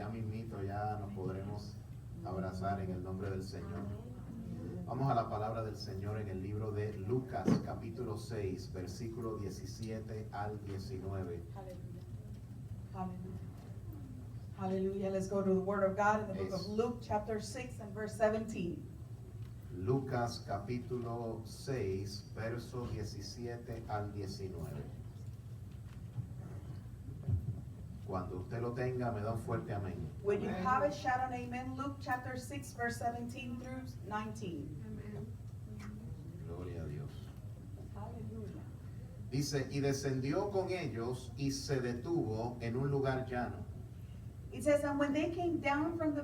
ya mismito ya nos podremos abrazar en el nombre del Señor. Vamos a la palabra del Señor en el libro de Lucas, capítulo 6, versículo 17 al 19. Hallelujah. Hallelujah. Hallelujah. Let's go to the Word of God in the book of Luke, chapter 6 and verse 17. Lucas, capítulo 6, verso 17 al 19. Cuando usted lo tenga, me da un fuerte amén. When you have it, shout an amen. Luke chapter 6, verse 17 through 19. Gloria a Dios. Hallelujah. Dice, y descendió con ellos y se detuvo en un lugar llano. It says, and when they came down from the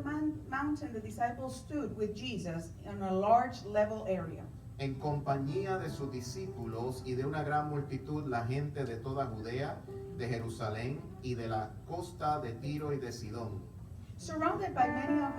mountain, the disciples stood with Jesus in a large level area. En compañía de sus discípulos y de una gran multitud, la gente de toda Judea, de Jerusalén y de la costa de Tiro y de Sidón. Surrounded by many of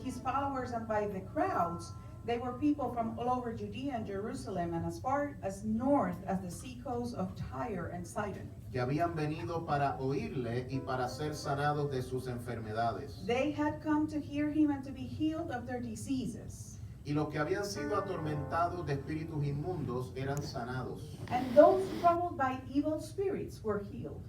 his followers and by the crowds, they were people from all over Judea and Jerusalem and as far as north as the seacoast of Tyre and Sidon. Que habían venido para oírle y para ser sanados de sus enfermedades. They had come to hear him and to be healed of their diseases. Y los que habían sido atormentados de espíritus inmundos eran sanados. And those troubled by evil spirits were healed.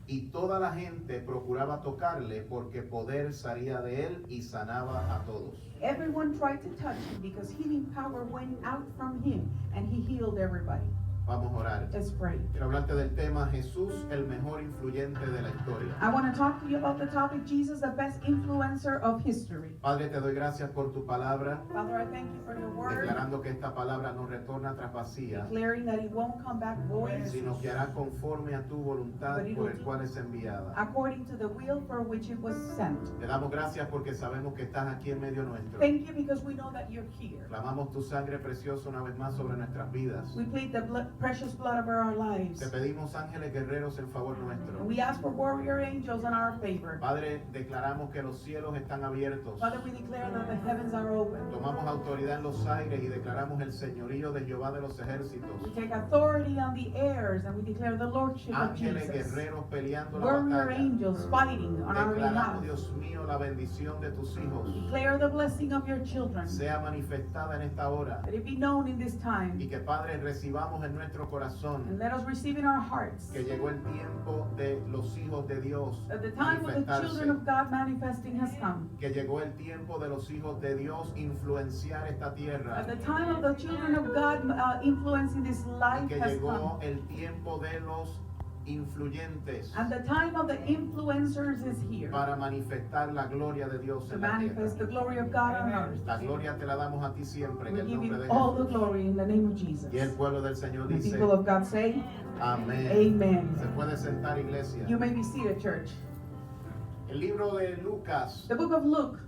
Y toda la gente procuraba tocarle porque poder salía de él y sanaba a todos. Everyone tried to touch him because healing power went out from him and he healed everybody. Vamos a orar. Let's pray. Quiero hablarte del tema Jesús, el mejor influyente de la historia. I want to talk to you about the topic, Jesus, the best influencer of history. Padre, te doy gracias por tu palabra, Father, I thank you for your word, declarando que esta palabra no retorna tras vacía, declaring that it won't come back void, sino que hará conforme a tu voluntad por el cual es enviada. according to the will for which it was sent. Te damos gracias porque sabemos que estás aquí en medio nuestro. Thank you because we know that you're here. Clamamos tu sangre preciosa una vez más sobre nuestras vidas. We plead the precious blood over our lives. Te pedimos ángeles guerreros en favor nuestro. And we ask for warrior angels in our favor. Padre, declaramos que los cielos están abiertos. Father, we declare that the heavens are open. Tomamos autoridad en los aires y declaramos el señorío de Jehová de los ejércitos. We take authority on the airs and we declare the lordship of Ángeles Jesus. guerreros peleando la Warrior batalla. angels fighting on our Declaramos, behalf. Dios mío, la bendición de tus hijos Declare the blessing of your children. sea manifestada en esta hora. Let it be known in this time. Y que, Padre, recibamos en nuestro corazón And let us receive in our hearts que llegó el tiempo de los hijos de Dios that the time of the children manifestarse. of God manifesting has come. Que llegó el tiempo de los hijos de Dios influenciar esta tierra. At the time of the children of God influencing this Y life que has llegó come. el tiempo de los influyentes And the time of the influencers is here para manifestar la gloria de Dios to en la manifest the tierra. glory of God on earth. La gloria te la damos a ti siempre en We el give nombre you de all the Jesús. glory in the name of Jesus. Y el pueblo del Señor The dice, people of God say, amén. Amen. Se puede sentar, iglesia. You may be seated, church. El libro de Lucas, The book of Luke,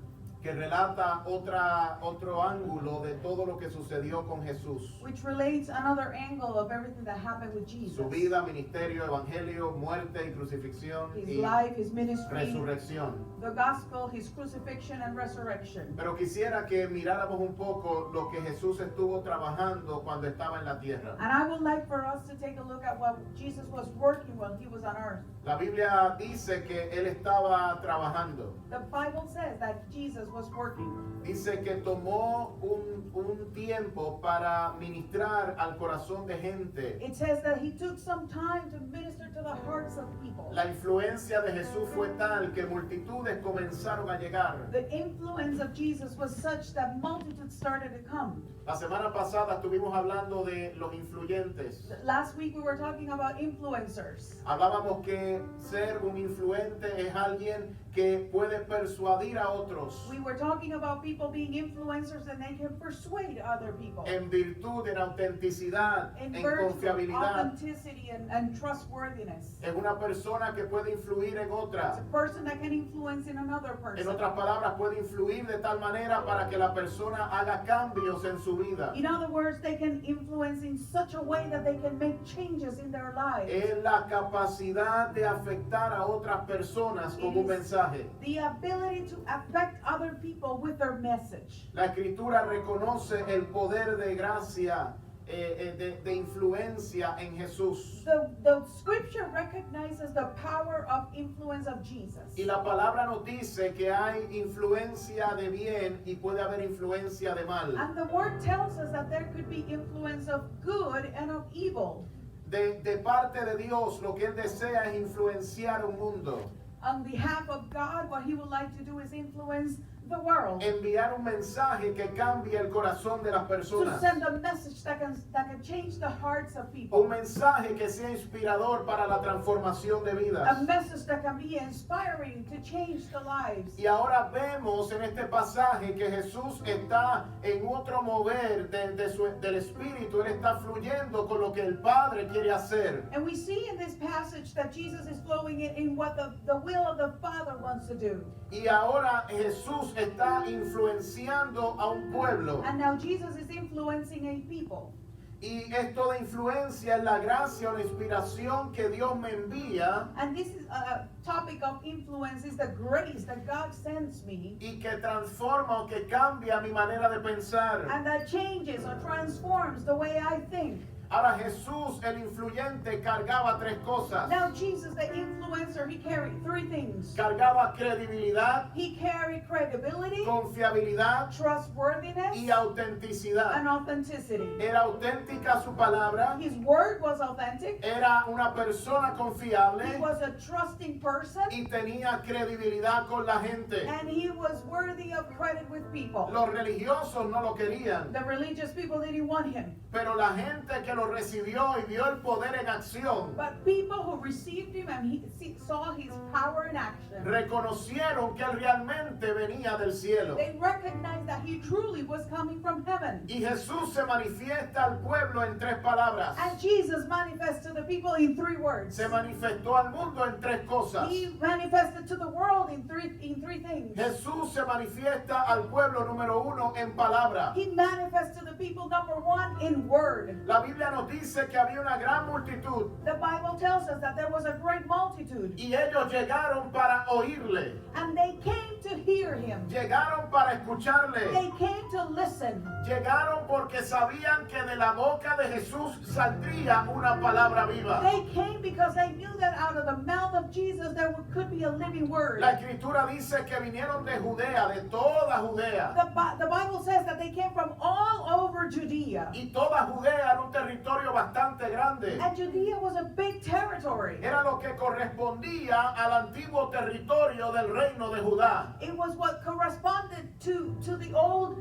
que relata otro ángulo de todo lo que sucedió con Jesús. which relates another angle of everything that happened with Jesus. Su vida, ministerio, evangelio, muerte y crucifixión His y life, his ministry, resurrección. the gospel, his crucifixion and resurrection. Pero quisiera que miráramos un poco lo que Jesús estuvo trabajando cuando estaba en la tierra. And I would like for us to take a look at what Jesus was working while he was on earth. La Biblia dice que él estaba trabajando. The Bible says that Jesus was working. Dice que tomó un tiempo para ministrar al corazón de gente. It says that he took some time to minister to the hearts of people. La influencia de Jesús fue tal que multitudes comenzaron a llegar. The influence of Jesus was such that multitudes started to come. La semana pasada estuvimos hablando de los influyentes. Last week we were talking about influencers. Hablábamos que ser un influente es alguien que puede persuadir a otros We were talking about people being influencers and they can persuade other people. en virtud, en autenticidad, In en virtue of confiabilidad. authenticity and trustworthiness. Es una persona que puede influir en It's otra. a person that can influence in another En person. otras palabras, puede influir de tal manera para que la persona haga cambios en su vida. In other words, they can influence in such a way that they can make changes in their lives. Es la capacidad de afectar a otras personas con un mensaje. The ability to affect other people with their message. La Escritura reconoce el poder de gracia de influencia en Jesús. The scripture recognizes the power of influence of Jesus. Y la palabra nos dice que hay influencia de bien y puede haber influencia de mal. And the word tells us that there could be influence of good and of evil. De parte de Dios, lo que Él desea es influenciar un mundo. On behalf of God, what he would like to do is influence the world. Enviar un mensaje que cambie el corazón de las To personas. send a message that can change the hearts of people. Un mensaje que sea inspirador para la transformación de A vidas. message that can be inspiring to change the lives. Y ahora vemos en este pasaje que Jesús está en otro mover del Espíritu. Él está fluyendo con lo que el Padre quiere hacer. And we see in this passage that Jesus is flowing in what the will of the Father wants to do. Y ahora Jesús está influenciando a un pueblo. And now Jesus is influencing a people. Y esto de influencia es la gracia o la inspiración que Dios me envía And this is a topic of influence is the grace that God sends me. y que transforma o que cambia mi manera de pensar. And that changes or transforms the way I think. Ahora Jesús, el influyente, cargaba tres cosas. Now Jesus, the influencer, he carried three things. Cargaba credibilidad, He carried credibility, confiabilidad trustworthiness, y autenticidad. and authenticity. Era auténtica su palabra, His word was authentic. era una persona He confiable was a trusting person, y tenía credibilidad con la gente. and he was worthy of credit with people. Los religiosos no lo querían, The religious people didn't want him, pero la gente que lo recibió y vio el poder en acción, but people who received him and saw his power in action, reconocieron que él realmente venía del cielo. they recognized that he truly was coming from heaven. Y Jesús se manifiesta al pueblo en tres palabras. And Jesus manifested to the people in three words. Se manifestó al mundo en tres cosas. He manifested to the world in three things. Jesús se manifiesta al pueblo número uno en palabra. He manifested to the people, number one, in word. La Biblia nos dice que había una gran multitud The Bible tells us that there was a great multitude, y ellos llegaron para oírle, and they came to hear him. llegaron para escucharle, They came to listen. llegaron porque sabían que de la boca de Jesús saldría una palabra viva. They came because they knew that out of the mouth of Jesus there could be a living word. La Escritura dice que vinieron de Judea, de toda Judea. The Bible says that they came from all over Judea. Y toda Judea era un territorio bastante grande. And Judea was a big territory. Era lo que correspondía al antiguo territorio del reino de Judá. It was what corresponded to the old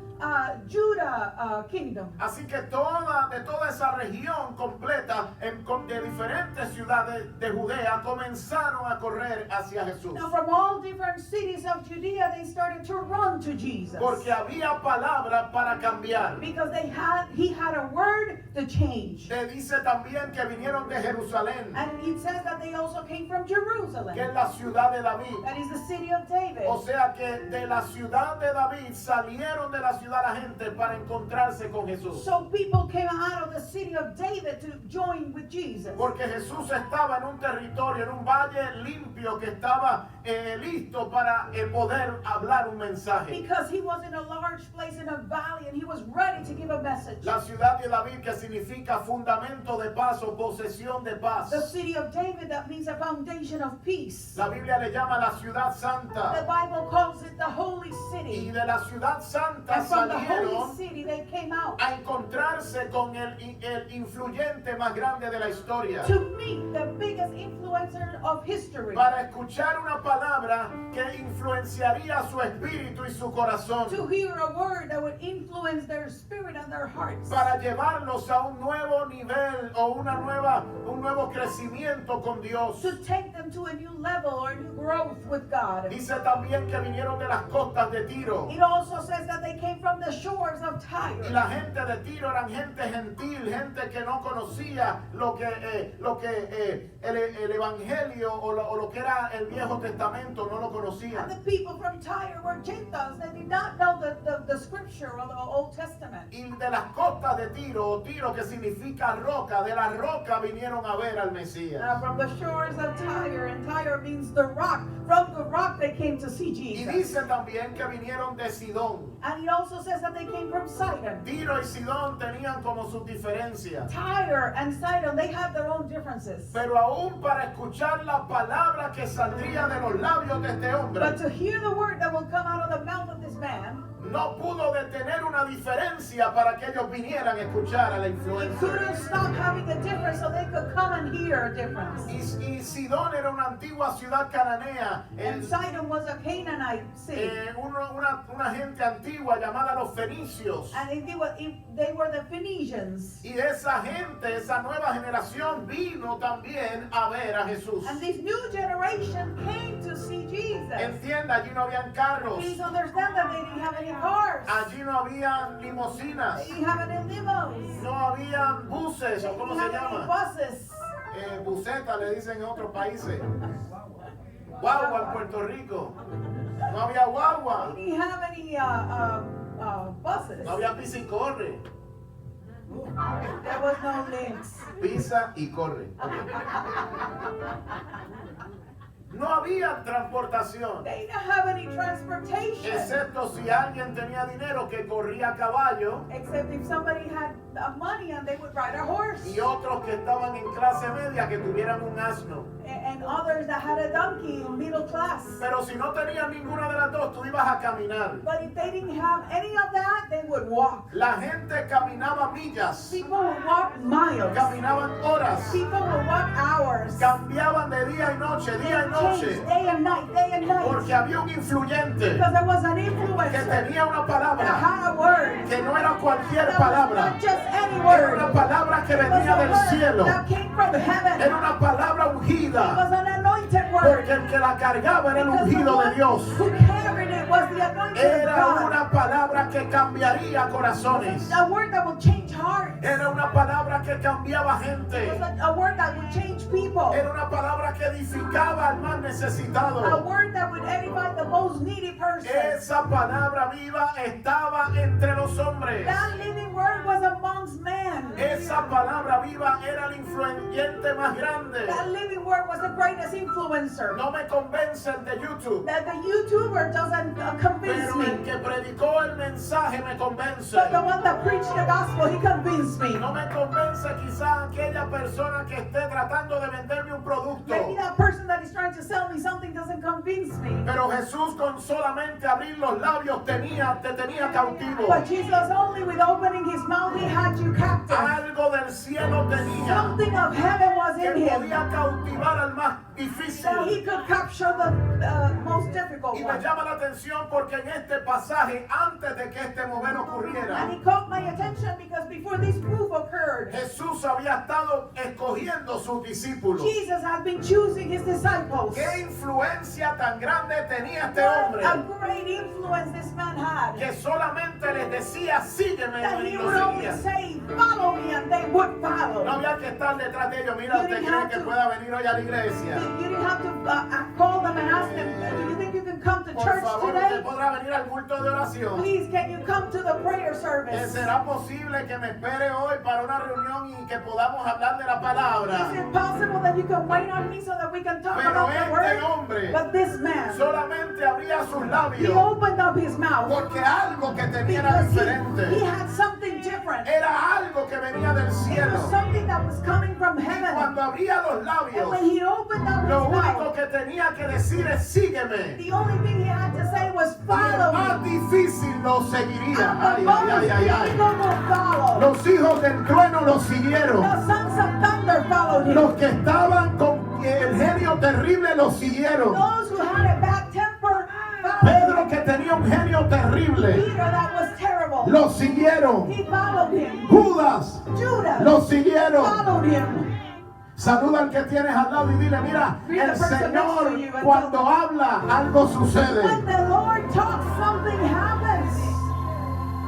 Judah kingdom. Así que de toda esa región completa de diferentes ciudades de Judea comenzaron a correr hacia Jesús. Now from all different cities of Judea they started to run to Jesus. Porque había palabra para cambiar. Because he had a word to change. Se dice también que vinieron de Jerusalén, And it says that they also came from Jerusalem. que es la ciudad de David. That is the city of David. O sea que de la ciudad de David salieron de la ciudad la gente para encontrarse con Jesús. So people came out of the city of David to join with Jesus. Porque Jesús estaba en un territorio, en un valle limpio que estaba listo para poder hablar un mensaje. Because he was in a large place in a valley and he was ready to give a message. La ciudad de David, que significa fundamento de paz o posesión de paz. The city of David, that means a foundation of peace. La Biblia le llama la ciudad The santa. Bible calls it the holy Y city. de la ciudad santa And from the salieron holy city they came out a encontrarse con el influyente más grande de la historia. to meet the biggest influencer of history. Para escuchar una palabra que influenciaría su espíritu y su corazón. To hear a word that would influence their spirit and their hearts. Para llevarlos a un nuevo nivel o un nuevo crecimiento con Dios. To take them to a new level or new growth with God. Dice también que vinieron de las costas de Tiro. It also says that they came from the shores of Y Tyre. la gente de Tiro eran gente gentil, gente que no conocía lo que el Evangelio o lo que era el Viejo Testamento, no lo And conocían. the people from Tyre were Gentiles. They did not know the scripture or the Old Testament. Y de las costas de Tiro, o Tiro que significa roca, de la roca vinieron a ver al Mesías. From the shores of Tyre, and Tyre means the rock. From the rock they came to see Y Jesus. dice también que vinieron de Sidón. And it also says that they came from Sidon. Tiro y Sidón tenían como sus diferencias. Tyre and Sidon, they have their own differences. Pero aún para escuchar la palabra que saldría de los labios de este hombre, But to hear the word that will come out of the mouth of this man, no pudo detener una diferencia para que ellos vinieran a escuchar a la it influencia. couldn't stop having a difference so they could come and hear a difference. Y Sidón era una antigua ciudad cananea, And Sidon was a Canaanite city. una gente antigua llamada los fenicios. And they were the Phoenicians. Y esa gente, esa nueva generación vino también a ver a Jesús. And this new generation came to see Jesus. Entienda, allí no habían carros, Please understand that they didn't have any cars. allí no habían limusinas, They didn't have any limos. no habían buses, They o cómo didn't se have any llama, buses. buseta le dicen en otros países, guagua en Puerto Rico, no había guagua, They didn't have any buses. no había pisa y corre, There was no links. pisa y corre. No había transportación, They didn't have any transportation. excepto si alguien tenía dinero que corría a caballo Except if somebody had money and they would ride a horse. y otros que estaban en clase media que tuvieran un asno. And others that had a donkey, middle class. Pero si no tenías ninguna de las dos, tú ibas a caminar. But if they didn't have any of that, they would walk. La gente caminaba millas, People would walk miles. caminaban horas, People would walk hours. cambiaban de día y noche, día y Changed noche, day and night, day and night. porque había un influyente Because there was an que influencer tenía una that palabra had a word. que no era cualquier That was palabra, not just any era una word. palabra que It was venía a del word cielo, that came from heaven. era una palabra It ungida, was an anointed word. porque el que la cargaba era el Because the ungido de one Dios. who carried it was the anointed of Era God. una palabra que cambiaría corazones. A word that would change hearts. Era una palabra que cambiaba It gente. was a word that would change people. Era una palabra que edificaba al más A necesitado. word that would edify the most needy person. Esa palabra viva estaba entre los hombres. That living word was amongst men. Esa palabra viva era el influyente más grande. That living word was the greatest influencer. No me convence el de YouTube, That the YouTuber doesn't convince pero el me. que predicó el mensaje me convence. But the one that preached the gospel, he convinced me. No me convence quizá aquella persona que esté tratando de venderme un producto. Maybe that person that is trying to sell me something doesn't convince me. Pero Jesús con solamente abrir los labios te tenía cautivo. But Jesus only with opening his mouth, he had you captive. Algo del cielo tenía Something of heaven was que in him. podía cautivar al más That he difícil. could capture the most difficult Y me one. llama la atención porque en este pasaje, antes de que este mover ocurriera, And he caught my attention because before this move occurred, Jesús había estado escogiendo sus discípulos. Jesus had been choosing his disciples. ¿Qué influencia tan grande tenía este What hombre? a great influence this man had. Que solamente les decía, sígueme, That y he lo would only seguían. say, follow me, and they would No follow. había que estar detrás de ellos. Mira, ¿usted cree que pueda venir hoy a la iglesia? You didn't have to call them and ask them, do you think you can come to Por church favor, usted today? podrá venir al culto de oración. Please, can you come to the prayer service? ¿Será posible que me espere hoy para una reunión y que podamos hablar de la Is palabra? it possible that you can wait on me so that we can talk Pero about the este word? hombre But this man, solamente abría sus he labios opened up his mouth porque algo que tenía era because he diferente. had something different. Era algo que venía del It cielo. was something that was coming from Y heaven. cuando abría los And labios, when he opened up his lo único mouth, que tenía que decir es sígueme. the only thing he had to say was, Y el follow más me. difícil lo seguiría. And the Ay, most ay, ay, ay, people ay. will follow. Los hijos del trueno lo siguieron. The sons of thunder followed him. Los que estaban con el genio terrible lo siguieron. Those who had a bad temper followed Pedro, him. que tenía un genio terrible, Peter, that was terrible. lo siguieron. He followed him. Judas, Judas lo siguieron. followed him. Saluda al que tienes al lado y dile, mira, el Señor cuando habla algo sucede. When the Lord talks, something happens.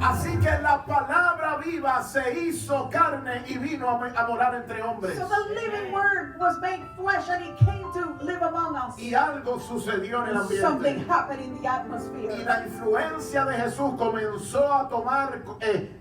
Así que la palabra viva se hizo carne y vino a morar entre hombres. So the living word was made flesh and he came to live among us. Y algo sucedió en el Something ambiente. happened in the Y atmosphere. la influencia de Jesús comenzó a tomar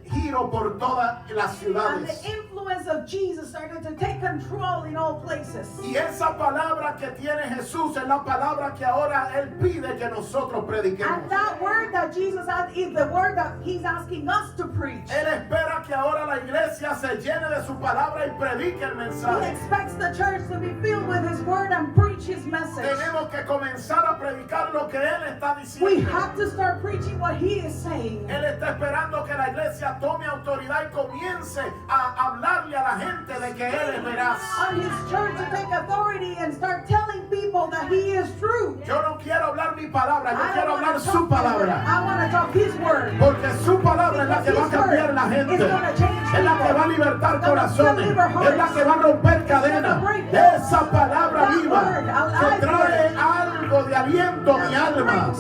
giro por todas las And ciudades. the influence of Jesus started to take control in all places. Y esa palabra que tiene Jesús es la palabra que ahora Él pide que nosotros prediquemos. And that word that Jesus has is the word that He's asking us to preach. Él espera que ahora la iglesia se llene de su palabra y predique el He mensaje. expects the church to be filled with His word and preach His message. Tenemos que comenzar a predicar lo que Él está We diciendo. have to start preaching what He is saying. Él está esperando que la iglesia tome autoridad y comience a hablarle a la gente de que Él es veraz. On His church to take authority and start telling people that He is true. Yo no quiero hablar mi palabra, yo I quiero don't hablar want to su talk His word. palabra. I want to talk His word. Porque su palabra es la que va a cambiar la gente. Es la que va a libertar corazones. Es la que va a romper cadenas. Esa palabra viva que trae algo de aliento a mi alma.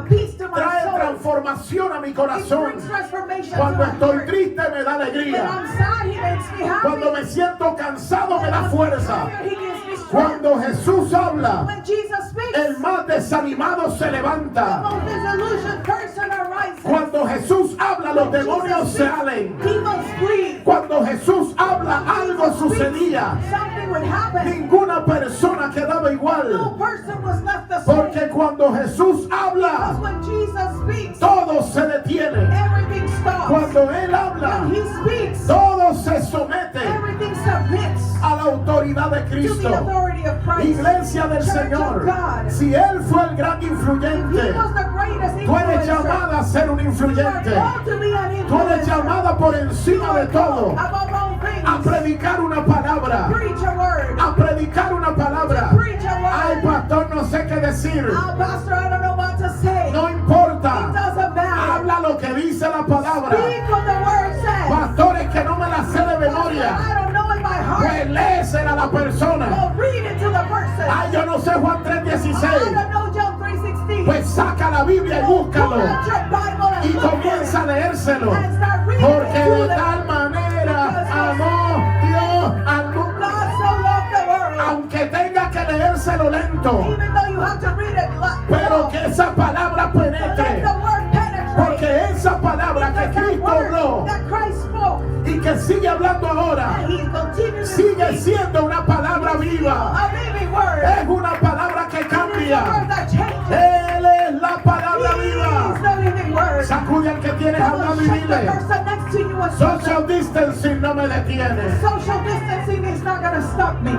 Peace to my Trae soul. transformación a mi It corazón. brings transformation Cuando to my estoy heart. triste me da When alegría. I'm sad, He makes me happy. Cuando me siento cansado me da When I'm fuerza. tired, He gives me strength. Cuando Jesús habla, When Jesus speaks, el más desanimado se the levanta. most disillusioned person arises. Cuando Jesús habla, los When demonios Jesus se speaks, salen. demons flee. Cuando Jesús habla, algo sucedía. Something would happen. Ninguna persona quedaba No igual. person was left the same. Porque cuando Jesús Because habla, when Jesus speaks, todo se detiene. everything stops. Cuando Él habla, When He speaks, todo se somete everything submits a la autoridad de to the Cristo. authority of Christ. Iglesia del Church Señor, of God. si Él fue el gran He influyente, was the greatest tú eres influencer. llamada a ser un You are influyente. called to be an Tú eres influencer. llamada por You encima are de called todo above all things. a predicar una palabra. Preach a word. A predicar una palabra. Preach a word. Ay, pastor, no sé qué decir. Pastor, I don't know what to say. No It importa. doesn't matter. Habla lo que dice la palabra. Speak what the word says. Pastores, que no me la sé de Pastor, memoria. I don't know in my heart. Pues léesela a la persona. Well, read it to the person. Ay, yo no sé Juan I 3:16. don't know John 3:16. Pues saca la Biblia y Pull búscalo. out your Bible and Y look for comienza a it. leérselo. And start reading Porque it de to them. tal manera amó Dios al mundo. God so loved the world. Aunque tenga que leérselo lento. Even though you have to read it Pero que esa palabra let penetre. the word penetrate. Porque esa palabra que Because that Cristo word habló that Christ spoke, y que sigue hablando ahora, and He continued to sigue speak, siendo una palabra viva. a living word. Es una palabra que It is the word cambia. that changes. Él es la palabra He is viva. the living word. Sacude al que tienes Come al on, lado y shake the dile: person next to you and social distancing no me detiene. social distancing is not going to stop me.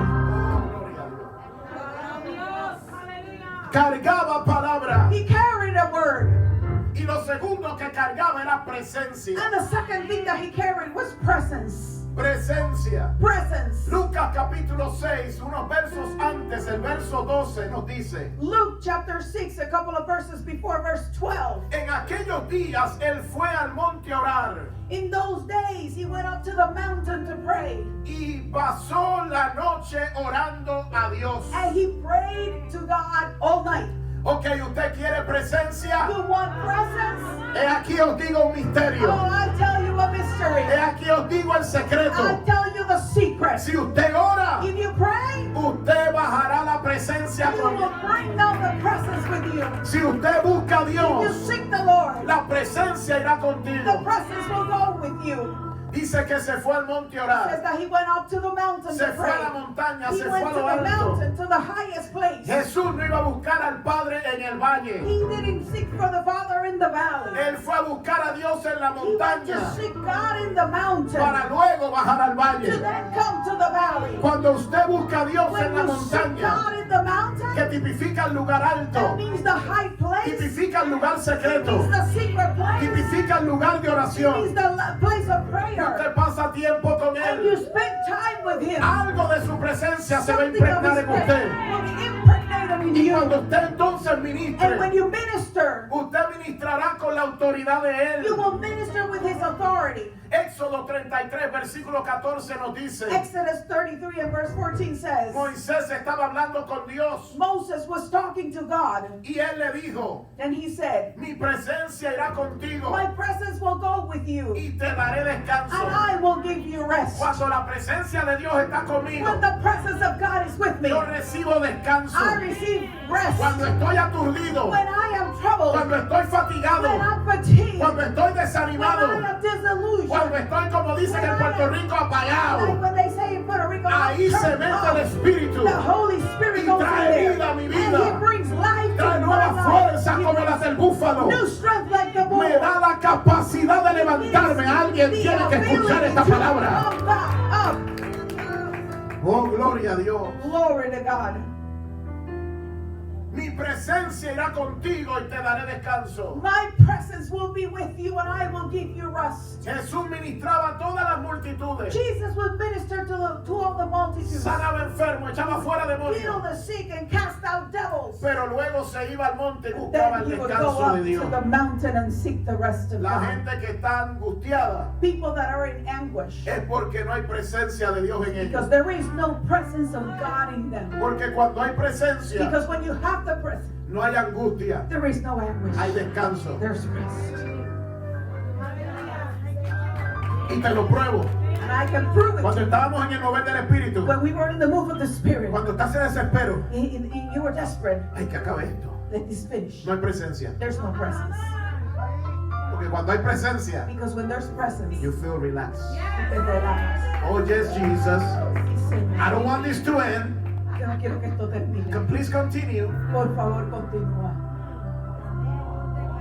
Cargaba palabra. He carried a word. Y lo segundo que cargaba era presencia. And the second thing that he carried was presence. Presencia. Presence. Lucas capítulo 6, unos versos antes, el verso 12 nos dice: Luke chapter 6, a couple of verses before verse 12. en aquellos días él fue al monte a orar In those days, he went up to the mountain to pray. y pasó la noche orando a Dios. And he prayed to God all night. Ok, usted quiere presencia. You want presence? He aquí os digo un Oh, misterio. I tell you a mystery. He aquí os digo el I secreto. tell you the secret. Si usted ora, If you pray, usted bajará la presencia you con will bring down the presence with you. Si usted busca a If you Dios, seek the Lord, la presencia irá the contigo. presence will go with you. Dice que se fue al monte a It says orar. that he went up to the mountain Se to fue pray. a la montaña, He se fue went a to lo the alto. mountain, to the highest place. Jesús no iba a buscar al Padre en el valle. He didn't seek for the Father in the valley. Él fue a buscar a Dios en la He went to montaña seek God in the mountain, para luego bajar al to valle. then come to the valley. Cuando usted busca a Dios When en la you seek montaña, God in the mountain, que tipifica el lugar that alto, means the high place, tipifica el lugar it secreto, means the secret place, it tipifica el lugar de means oración. the place of Y prayer. usted pasa tiempo con And you Él. spend time with Him. Algo de su presencia se va a Something of impregnar His en usted. presence will be impregnated in Y you. cuando usted entonces And when ministre, you minister, usted ministrará con la autoridad de you Él. will minister with His authority. Éxodo 33, versículo 14 nos dice: Exodus 33 and verse 14 says, Moisés estaba hablando con Dios Moses was talking to God, y Él le dijo: and he said, mi presencia irá contigo my presence will go with you, y te daré and descanso. I will give you rest. Cuando la presencia de Dios está conmigo, When the presence of God is with me, yo recibo descanso. I receive rest. Cuando estoy aturdido, When I am troubled, cuando estoy when fatigado, I'm fatigued, cuando estoy when I desanimado, am disillusioned, cuando estoy, como dicen en Puerto Rico, Like apagado, when they say in Puerto Rico, ahí se turned mete el up. Espíritu. The Holy Spirit Y goes in trae there. vida a mi And vida. He brings life to Trae my nueva life. fuerza He como brings las del búfalo. new strength like the bull. Me da la capacidad de levantarme. Alguien The tiene que escuchar ability esta to palabra. come back up. Oh, gloria a Dios. Glory to God. Mi presencia irá contigo y te daré descanso. My presence will be with you and I will give you rest. Jesús ministraba a todas las multitudes. Jesus would minister to all the multitudes, Sanaba enfermos, echaba fuera heal demonios. the sick and cast out devils. Pero luego se iba al monte y buscaba Then el he would go descanso up de to Dios. the mountain and seek the rest of La God. gente que está angustiada People that are in anguish es porque no hay presencia de Dios en because ellos. there is no presence of God in them. Porque cuando hay presencia, Because when you have the presence, no hay angustia, there is no anguish. hay descanso. There's rest. Y te lo pruebo. And I can prove it. Cuando estábamos en el mover del Espíritu, When we were in the move of the Spirit, cuando estás en desespero, you were desperate. ay, que acabe esto. Let this finish. No hay presencia. There's no presence. Porque cuando hay presencia, Because when there's presence, you feel relaxed. you can relax. Oh, yes, Jesus. Señor, I don't want this to end. yo no quiero que esto termine. Please continue. Por favor, continúa.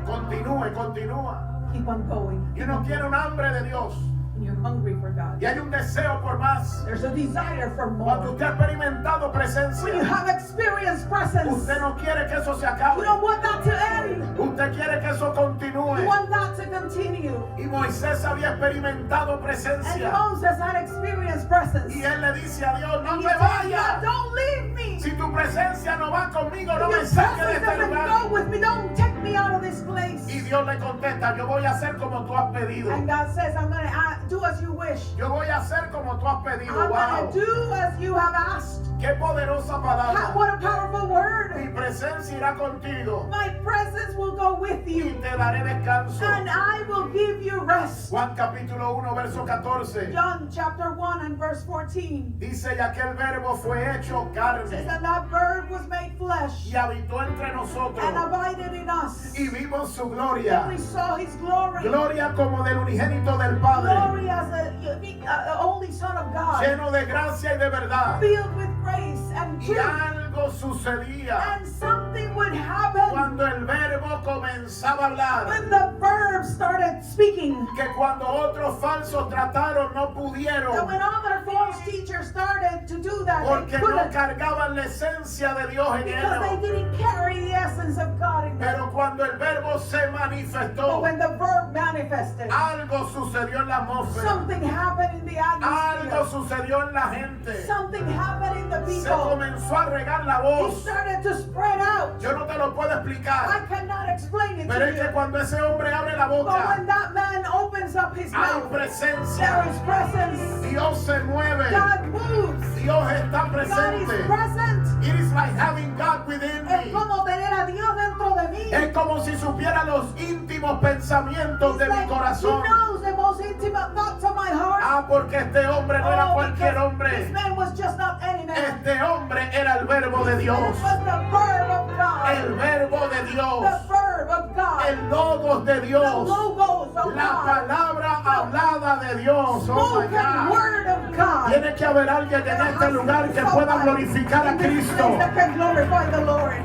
Continúe, continúa. Keep on going. Y uno tiene un hambre de Dios. And you're hungry for God. Y hay un deseo por más. There's a desire for Cuando more. usted ha experimentado When you presencia, have experienced presence, usted no quiere que eso se you acabe. don't want that to end. Usted quiere que eso You continúe. want that to continue. Y Moisés había experimentado And presencia. Moses had experienced presence. Y él le dice a Dios, no And he me told God, vayas. don't leave me. Si tu presencia no va conmigo, no If me your saques de presence este doesn't lugar. go with me, don't take me out of this place. Y Dios le contesta, yo voy a hacer como tú has pedido. And God says, I'm going to do as you wish. Yo voy a hacer como tú has pedido. I'm Wow. going to do as you have asked. Qué poderosa palabra. What a powerful Mi word. presencia irá contigo My presence will go with y you. te daré descanso. And I will give you rest. Juan capítulo 1, verso 14. John chapter 1 and verse 14 Dice, y aquel verbo fue hecho says, carne and that Word was made flesh y habitó entre nosotros and abided in us. y vimos su And gloria. we saw his glory. Gloria como del unigénito del Padre, Glory as the only Son of God, lleno de gracia y de verdad. filled with grace and Y truth. algo sucedía And something would happen cuando el verbo comenzaba a hablar, when the Verb started speaking. que cuando otros falsos trataron no And pudieron, when other false teachers started to do that, they porque no couldn't cargaban la esencia de Dios en because they ellos. didn't carry the essence of God in them. Pero cuando el verbo se But manifestó, when the Verb manifested, algo sucedió en la atmósfera, something happened in the algo atmosphere. sucedió en la gente. Something happened in the Se people. comenzó a regar la It voz. started to spread out. Yo no te lo puedo I explicar, cannot explain it pero to es que you. cuando ese hombre abre la But boca, when that man opens up his hay mouth, presencia. there is presence. Dios se mueve. God moves. Dios está God is presente. present. It is like having God within Es me. como tener a Dios dentro de mí. Es como si supiera los íntimos pensamientos It's de mi like corazón. He knows the most intimate thoughts of my heart. Ah, porque este hombre no era Oh, cualquier because hombre. this man was just not any man. Este hombre era el verbo de It Dios. was the Verb of God. El verbo de Dios. The Verb of God. El logos de The Dios. logos of La God. palabra hablada de Dios. Oh my Spoken God. word of God. Tiene que haber alguien en este lugar que pueda glorificar a In this Cristo. place that can glorify the Lord.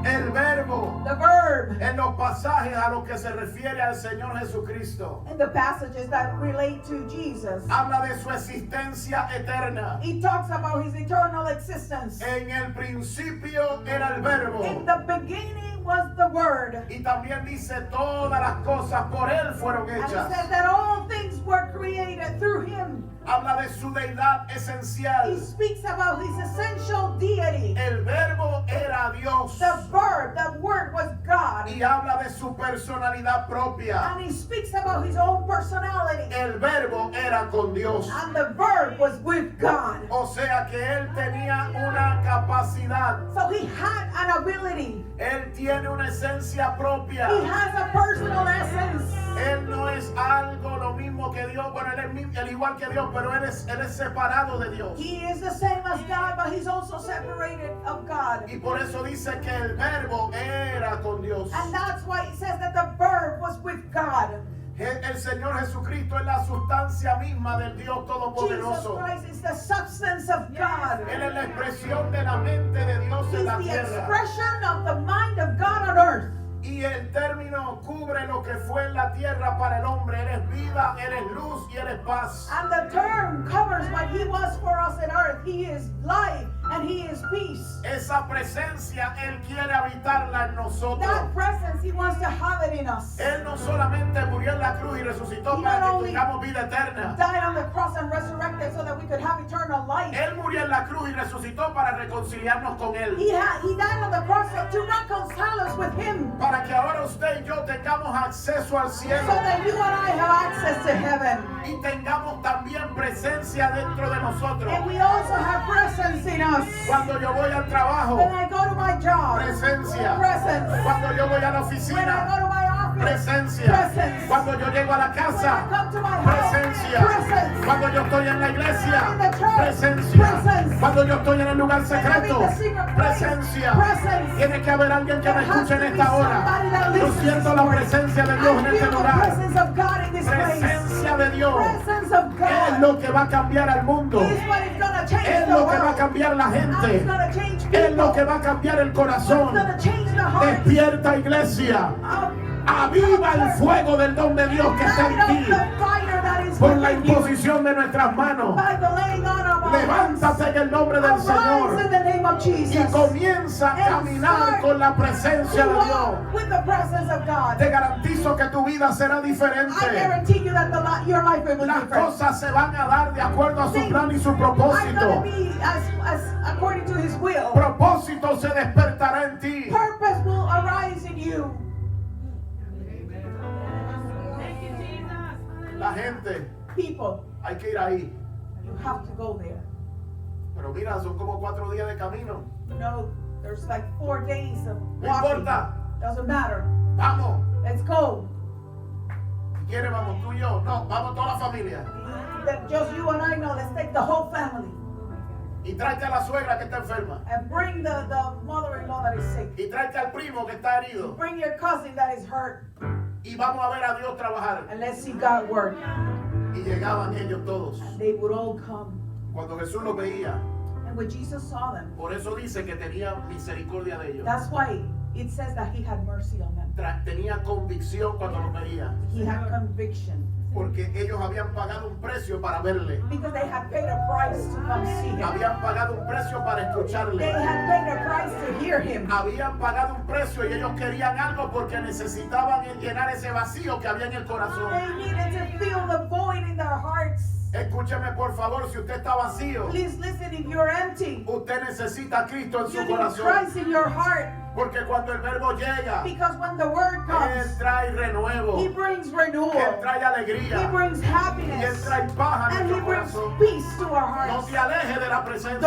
El verbo The Verb. en los pasajes a los que se refiere al Señor Jesucristo In the passages that relate to Jesus, habla de su existencia eterna. he talks about his eternal existence. En el principio era el In verbo. the beginning was the Word. Y también dice todas las cosas por él fueron And he hechas. says that all things were created through him. Habla de su deidad He esencial. speaks about his essential deity. El verbo era Dios. The Verb, the Word was God. Y habla de su personalidad propia. And he speaks about his own personality. El verbo era con Dios. And the Verb was with God. O sea que él tenía una capacidad. So he had an ability. Él tiene una esencia propia. He has a personal essence. Él no es algo lo mismo que Dios. Bueno, él es el igual que Dios, pero él es separado de Dios. He is the same as God, but he's also separated of God. Y por eso dice que el verbo era con Dios. And that's why it says that the Verb was with God. El Señor Jesucristo es la sustancia misma del Dios Jesus Todopoderoso. Christ is the substance of God. Él es la expresión de la mente de Dios He's en la the tierra. expression of the mind of God on earth. Y el término cubre lo que fue en la tierra para el hombre. Él es vida, Él es luz y Él es paz. And the term covers what He was for us in earth. He is life and He is peace. Esa presencia Él quiere habitarla en nosotros. That presence, He wants to have it in us. Él no solamente murió en la cruz y resucitó He para not que only tengamos vida eterna. died on the cross and resurrected so that we could have eternal life. Él murió en la cruz y resucitó para reconciliarnos con Él. He died on the cross to reconcile us with Him, Para que ahora usted y yo tengamos acceso al so cielo that you and I have access to heaven. y tengamos también presencia dentro de nosotros. And we also have presence in us. Cuando yo voy al trabajo, When I go to my job, presencia. presence. Cuando yo voy a la When I oficina, go to my office, presencia. presence. Cuando yo llego a la When I casa, come to my house, presencia. presence. Cuando yo estoy en la iglesia, In the church, presencia. presence. Cuando yo estoy en el lugar When I'm in secreto, the secret place, presencia. presence. Tiene que haber alguien que me There has escuche en to be esta hora. somebody that Yo listens siento this la morning. presencia de Dios en I este feel the lugar. presence of God in this place. Presencia de Dios Presence of es God lo que va a cambiar al mundo. is what is going to change Es the lo que va a world. cambiar la And it's gente. going to change Es lo people. que va a cambiar el It's corazón. going to change the heart. Despierta, iglesia. Aviva el fuego del don de Dios que está en ti. Por la imposición de nuestras manos. Levántate en el nombre del Señor y comienza a caminar con la presencia de Dios. Te garantizo que tu vida será I diferente. guarantee you that your life will be Las different. cosas se van a dar de acuerdo a su plan y su I'm going to propósito. be as according to His will. Propósito se despertará en ti. Purpose will arise in you. La gente, People, hay que ir ahí. you have to go there. Pero mira, son como 4 días de camino. You know, there's like 4 days of No walking. importa. Doesn't matter. Vamos. Let's go. Si quieres, vamos tú y yo. No, vamos toda la familia. That just you and I know. Let's take the whole family Y tráete a la suegra que está enferma. and bring the mother-in-law that is sick. Y tráete al primo que está herido. Bring your cousin that is hurt, Y vamos a ver a Dios trabajar. and let's see God work. Y llegaban ellos todos. And they would all come. Cuando Jesús los veía, And when Jesus saw them, por eso dice que tenía misericordia de ellos. that's why it says that He had mercy on them. Tenía convicción cuando los veía. He had conviction Porque ellos habían pagado un precio para verle. because they had paid a price to come see Him. Habían pagado un precio para They escucharle. had paid a price to hear Him. Habían pagado un precio y ellos querían algo porque necesitaban llenar ese vacío que había en el corazón. They needed to feel the void in their hearts. Escúcheme por favor, si usted está vacío, Please listen, if you're empty, usted necesita a Cristo en you su need corazón. Christ in your heart. Porque cuando el verbo llega, Because when the word Él comes, trae renuevo, He brings Él renewal. trae He alegría brings y Él happiness. trae paz a And He nuestro brings corazón. peace to our No hearts. te alejes de la presencia.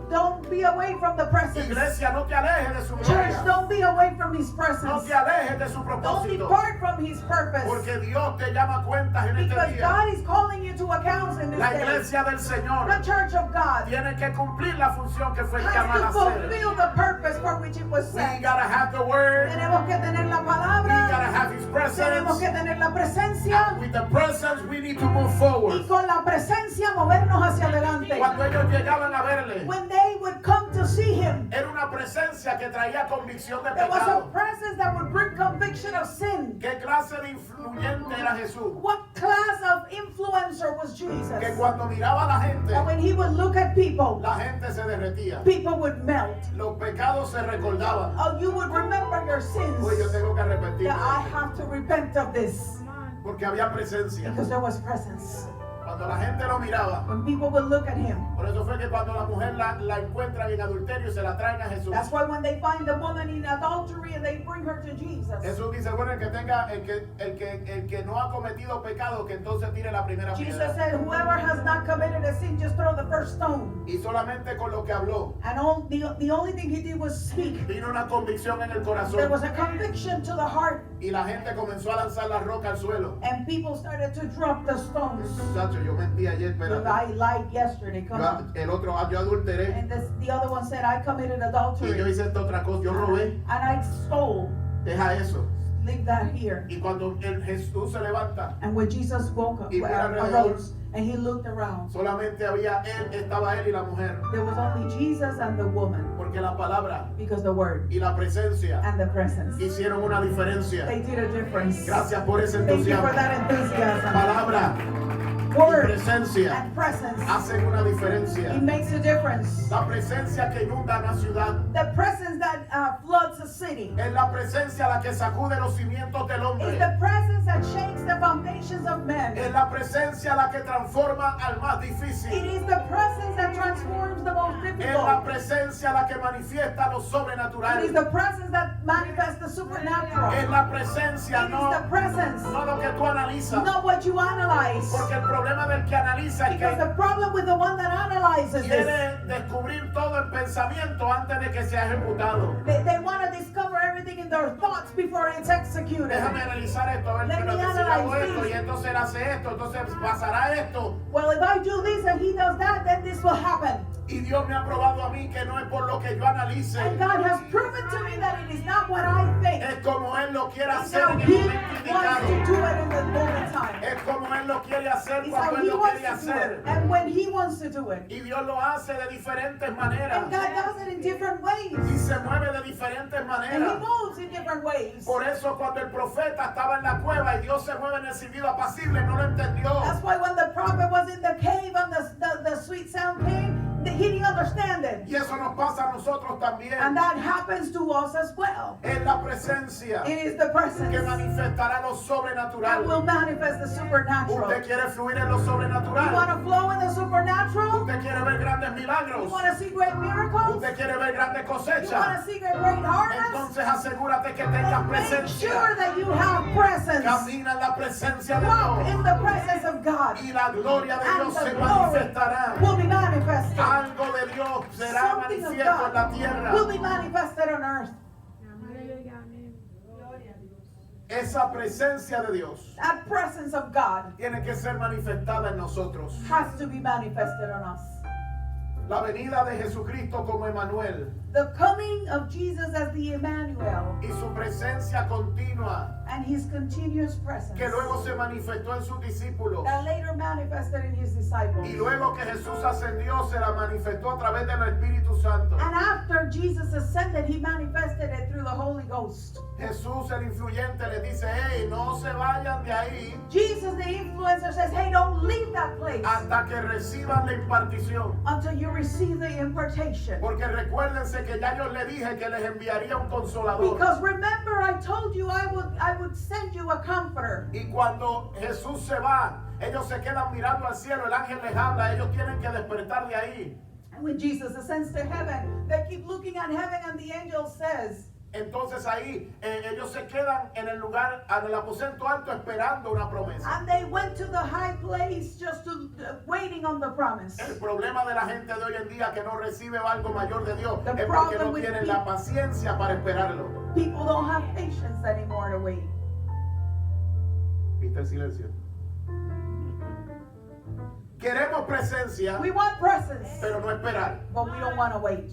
Don't be away from the presence. Iglesia, no te alejes de su Church, gloria. don't be away from His No presence. te alejes de su Don't propósito. depart from His purpose. Porque Dios te llama a cuentas en este Because día. God is calling you to accounts in this La day. iglesia del Señor The church of God tiene que cumplir la función que fue llamada has a to hacer. fulfill the purpose for which it was We sent. gotta have the word. Tenemos que tener la We gotta palabra. have His Tenemos presence. que tener la presencia. With the presence, we need to move Y forward. con la presencia movernos hacia adelante. Cuando ellos llegaban a verle, When they would come to see Him, era una presencia que traía convicción de there was a pecado. presence that would bring conviction of sin. ¿Qué clase de influyente era Jesús? What class of influencer was Jesus? Que cuando miraba a la gente, And when He would look at people, la gente se derretía. people would melt. Los pecados se recordaban. Oh, you would remember your sins. Pues yo tengo que arrepentirme. That I have to repent of this. Porque había presencia. Because there was presence. Cuando la gente lo miraba, When people would look at Him. por eso fue que cuando la mujer la encuentra en adulterio se la traen a Jesús. That's why when they find the woman in adultery and they bring her to Jesus. Jesús dice, bueno, el que no ha cometido pecado, que entonces tire la primera Jesus piedra. said, whoever has not committed a sin, just throw the first stone. Y solamente con lo que habló, And the only thing He did was speak. vino una convicción en el There corazón. was a conviction to the heart. Y la gente comenzó a lanzar la roca al suelo. And people started to drop the stones. Muchacho, yo mentí ayer, pero I lied yesterday, come on. el otro, yo adulteré. And the other one said, I committed Y yo adultery. hice esta otra cosa, yo robé. And I stole. Deja eso. leave that here. Y cuando Jesús se levanta, And when Jesus woke up, Y mira alrededor. arose, and he looked around, solamente estaba él y la mujer. there was only Jesus and the woman, Porque la palabra because the word y la presencia and the presence, hicieron una diferencia. they did a difference. Gracias por ese Thank you for entusiasmo. that enthusiasm. Palabra y Word presencia and presence, hacen una diferencia. it makes a difference. La presencia que inunda la ciudad The presence that floods a city es la presencia la que sacude los cimientos del is hombre. the presence that shakes the foundations of men. Es la presencia la que transforma al más It difícil. is the presence that transforms the most Es la difficult. presencia la que manifiesta lo It is sobrenatural. the presence that manifests the supernatural. Es la presencia, It is no, the presence, no lo que tú analizas. not what you analyze. Porque el problema del que analiza es Because que the problem with the one that analyzes this, quiere descubrir todo el pensamiento antes de que sea ejecutado. they want to discover everything in their thoughts before it's executed. Déjame analizar esto, a ver, Let pero me que si yo hago analyze esto this. y entonces él hace esto, entonces pasará esto. Well, if I do this and he does that, then this will happen. Y Dios me ha probado a mí que no es por lo que yo analice, And God has proven to me that it is not what I think. es como Él lo quiere It's hacer how en el he momento wants to indicado. do it in the moment time. Es como Él lo quiere hacer It's cuando how Él he lo wants quiere to do it. hacer. And when he wants to do it. Y Dios lo hace de diferentes maneras. And God does it in different ways. Y se mueve de diferentes And he maneras. moves in different ways. Por eso cuando el profeta estaba en la cueva y Dios se mueve en el silbido apacible, no lo entendió. That's why when the prophet was in the cave and the sweet sound came, he didn't understand it. Y eso nos pasa a nosotros And también. that happens to us as well. Es la presencia It is the presence que manifestará lo that sobrenatural. will manifest the supernatural. Usted quiere fluir en lo You want sobrenatural. to flow in the supernatural? Usted quiere ver grandes You milagros. want to see great miracles? Usted quiere ver grandes You want cosechas. to see great harvest? Entonces asegúrate que tengas Then make sure presencia. that you have presence. Camina en la presencia de Walk in Dios. the presence of God. Y la gloria de And Dios the se glory manifestará. will be manifested. Algo de Dios será Something of manifiesto en la God tierra. will be manifested on earth. Esa presencia de Dios That presence of God tiene que ser manifestada en nosotros. has to be manifested on us. La venida de Jesucristo como Emanuel The coming of Jesus as the Emmanuel y su presencia continua and his continuous presence que luego se manifestó en sus discípulos that later manifested in his disciples. y luego que Jesús ascendió se la manifestó a través del Espíritu Santo. And after Jesus ascended, he manifested it through the Holy Ghost. Jesús el influyente le dice, hey, no se vayan de ahí Jesus, the influencer, says, hey, don't leave that place hasta que reciban la impartición. until you receive the impartation. Porque recuérdense que ya yo le dije que les enviaría un consolador. Because remember, I told you I would send you a comforter. Y cuando Jesús se va, ellos se quedan mirando al cielo, el ángel les habla, ellos tienen que despertar de ahí. And when Jesus ascends to heaven, they keep looking at heaven, and the angel says, Entonces ahí ellos se quedan en el lugar, en el aposento alto, esperando una promesa. and they went to the high place just to waiting on the promise. El problema de la gente de hoy en día que no recibe algo mayor de Dios The es porque problem no with tienen people- la paciencia para esperarlo. People don't have patience anymore to wait. ¿Viste el silencio? Queremos presencia, We want presence, pero no esperar. but we don't want to wait.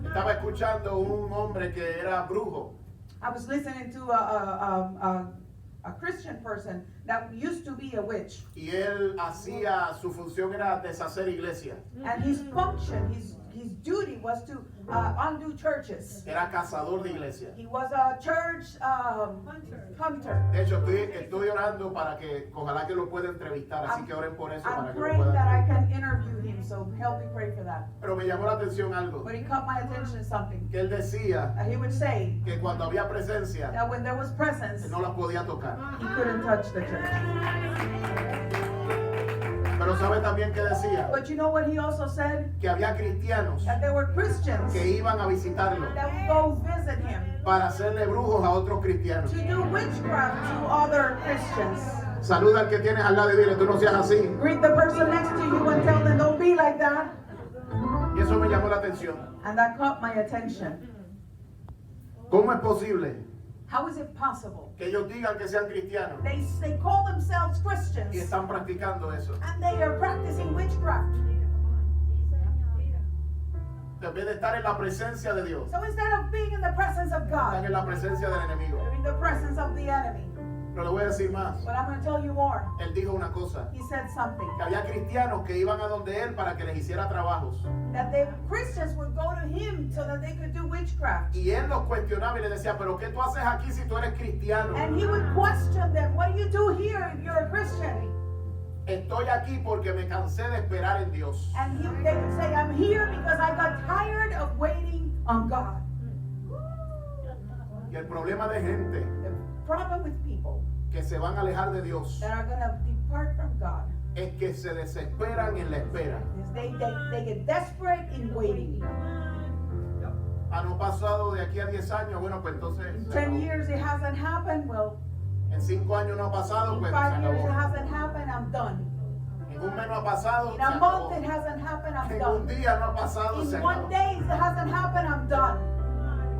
Estaba escuchando un hombre que era brujo. I was listening to a Christian person that used to be a witch, Y él hacía, su función era deshacer iglesia. and his function, his duty was to undo churches. Era cazador de iglesia. He was a church hunter. De hecho, estoy orando para que, ojalá que lo pueda entrevistar, así que oren por eso para I'm que lo praying that puedan. I can interview him, so help me pray for that. Pero me llamó la atención algo, But he caught my attention something. que él decía He would say que cuando había presencia, that when there was presence, no la podía tocar. he couldn't touch the church. Pero sabe también que decía But you know what he also said? que había cristianos That there were Christians que iban a visitarlo that would go visit him para hacerle brujos a otros cristianos. to do witchcraft to other Christians. Saluda al que tienes al lado y dile, tú no seas así. Greet the person next to you and tell them, don't be like that. Y eso me llamó la atención. And that caught my attention. ¿Cómo es posible How is it possible? que ellos digan que sean cristianos They call themselves y Christians están practicando eso? and they are practicing witchcraft? En vez de estar en la presencia de Dios, So instead of being in the presence of están God, en la presencia del enemigo. they're in the presence of the enemy. Pero le voy a decir más. But I'm going to tell you more. Él dijo una cosa, He said something. que había cristianos que iban a donde él para que les hiciera trabajos. That the Christians would go to him so that they could do witchcraft. Y él los cuestionaba y le decía, pero ¿qué tú haces aquí si tú eres cristiano? And he would question them. What do you do here if you're a Christian? Estoy aquí porque me cansé de esperar en Dios. And they would say, I'm here because I got tired of waiting on God. Y el problema de gente The problem with people que se van a alejar de Dios that are going to depart from God es que se desesperan en la espera. is they get desperate in waiting. No pasado de aquí a 10 años, bueno, pues entonces In se 10 acabó. years it hasn't happened. Well, En 5 años no ha pasado, in pues se 5 years it acabó. hasn't happened. I'm done. En un mes no ha pasado, In se a acabó. month it hasn't happened. I'm En un done. día no ha pasado, se In acabó. 1 day it hasn't happened. I'm done.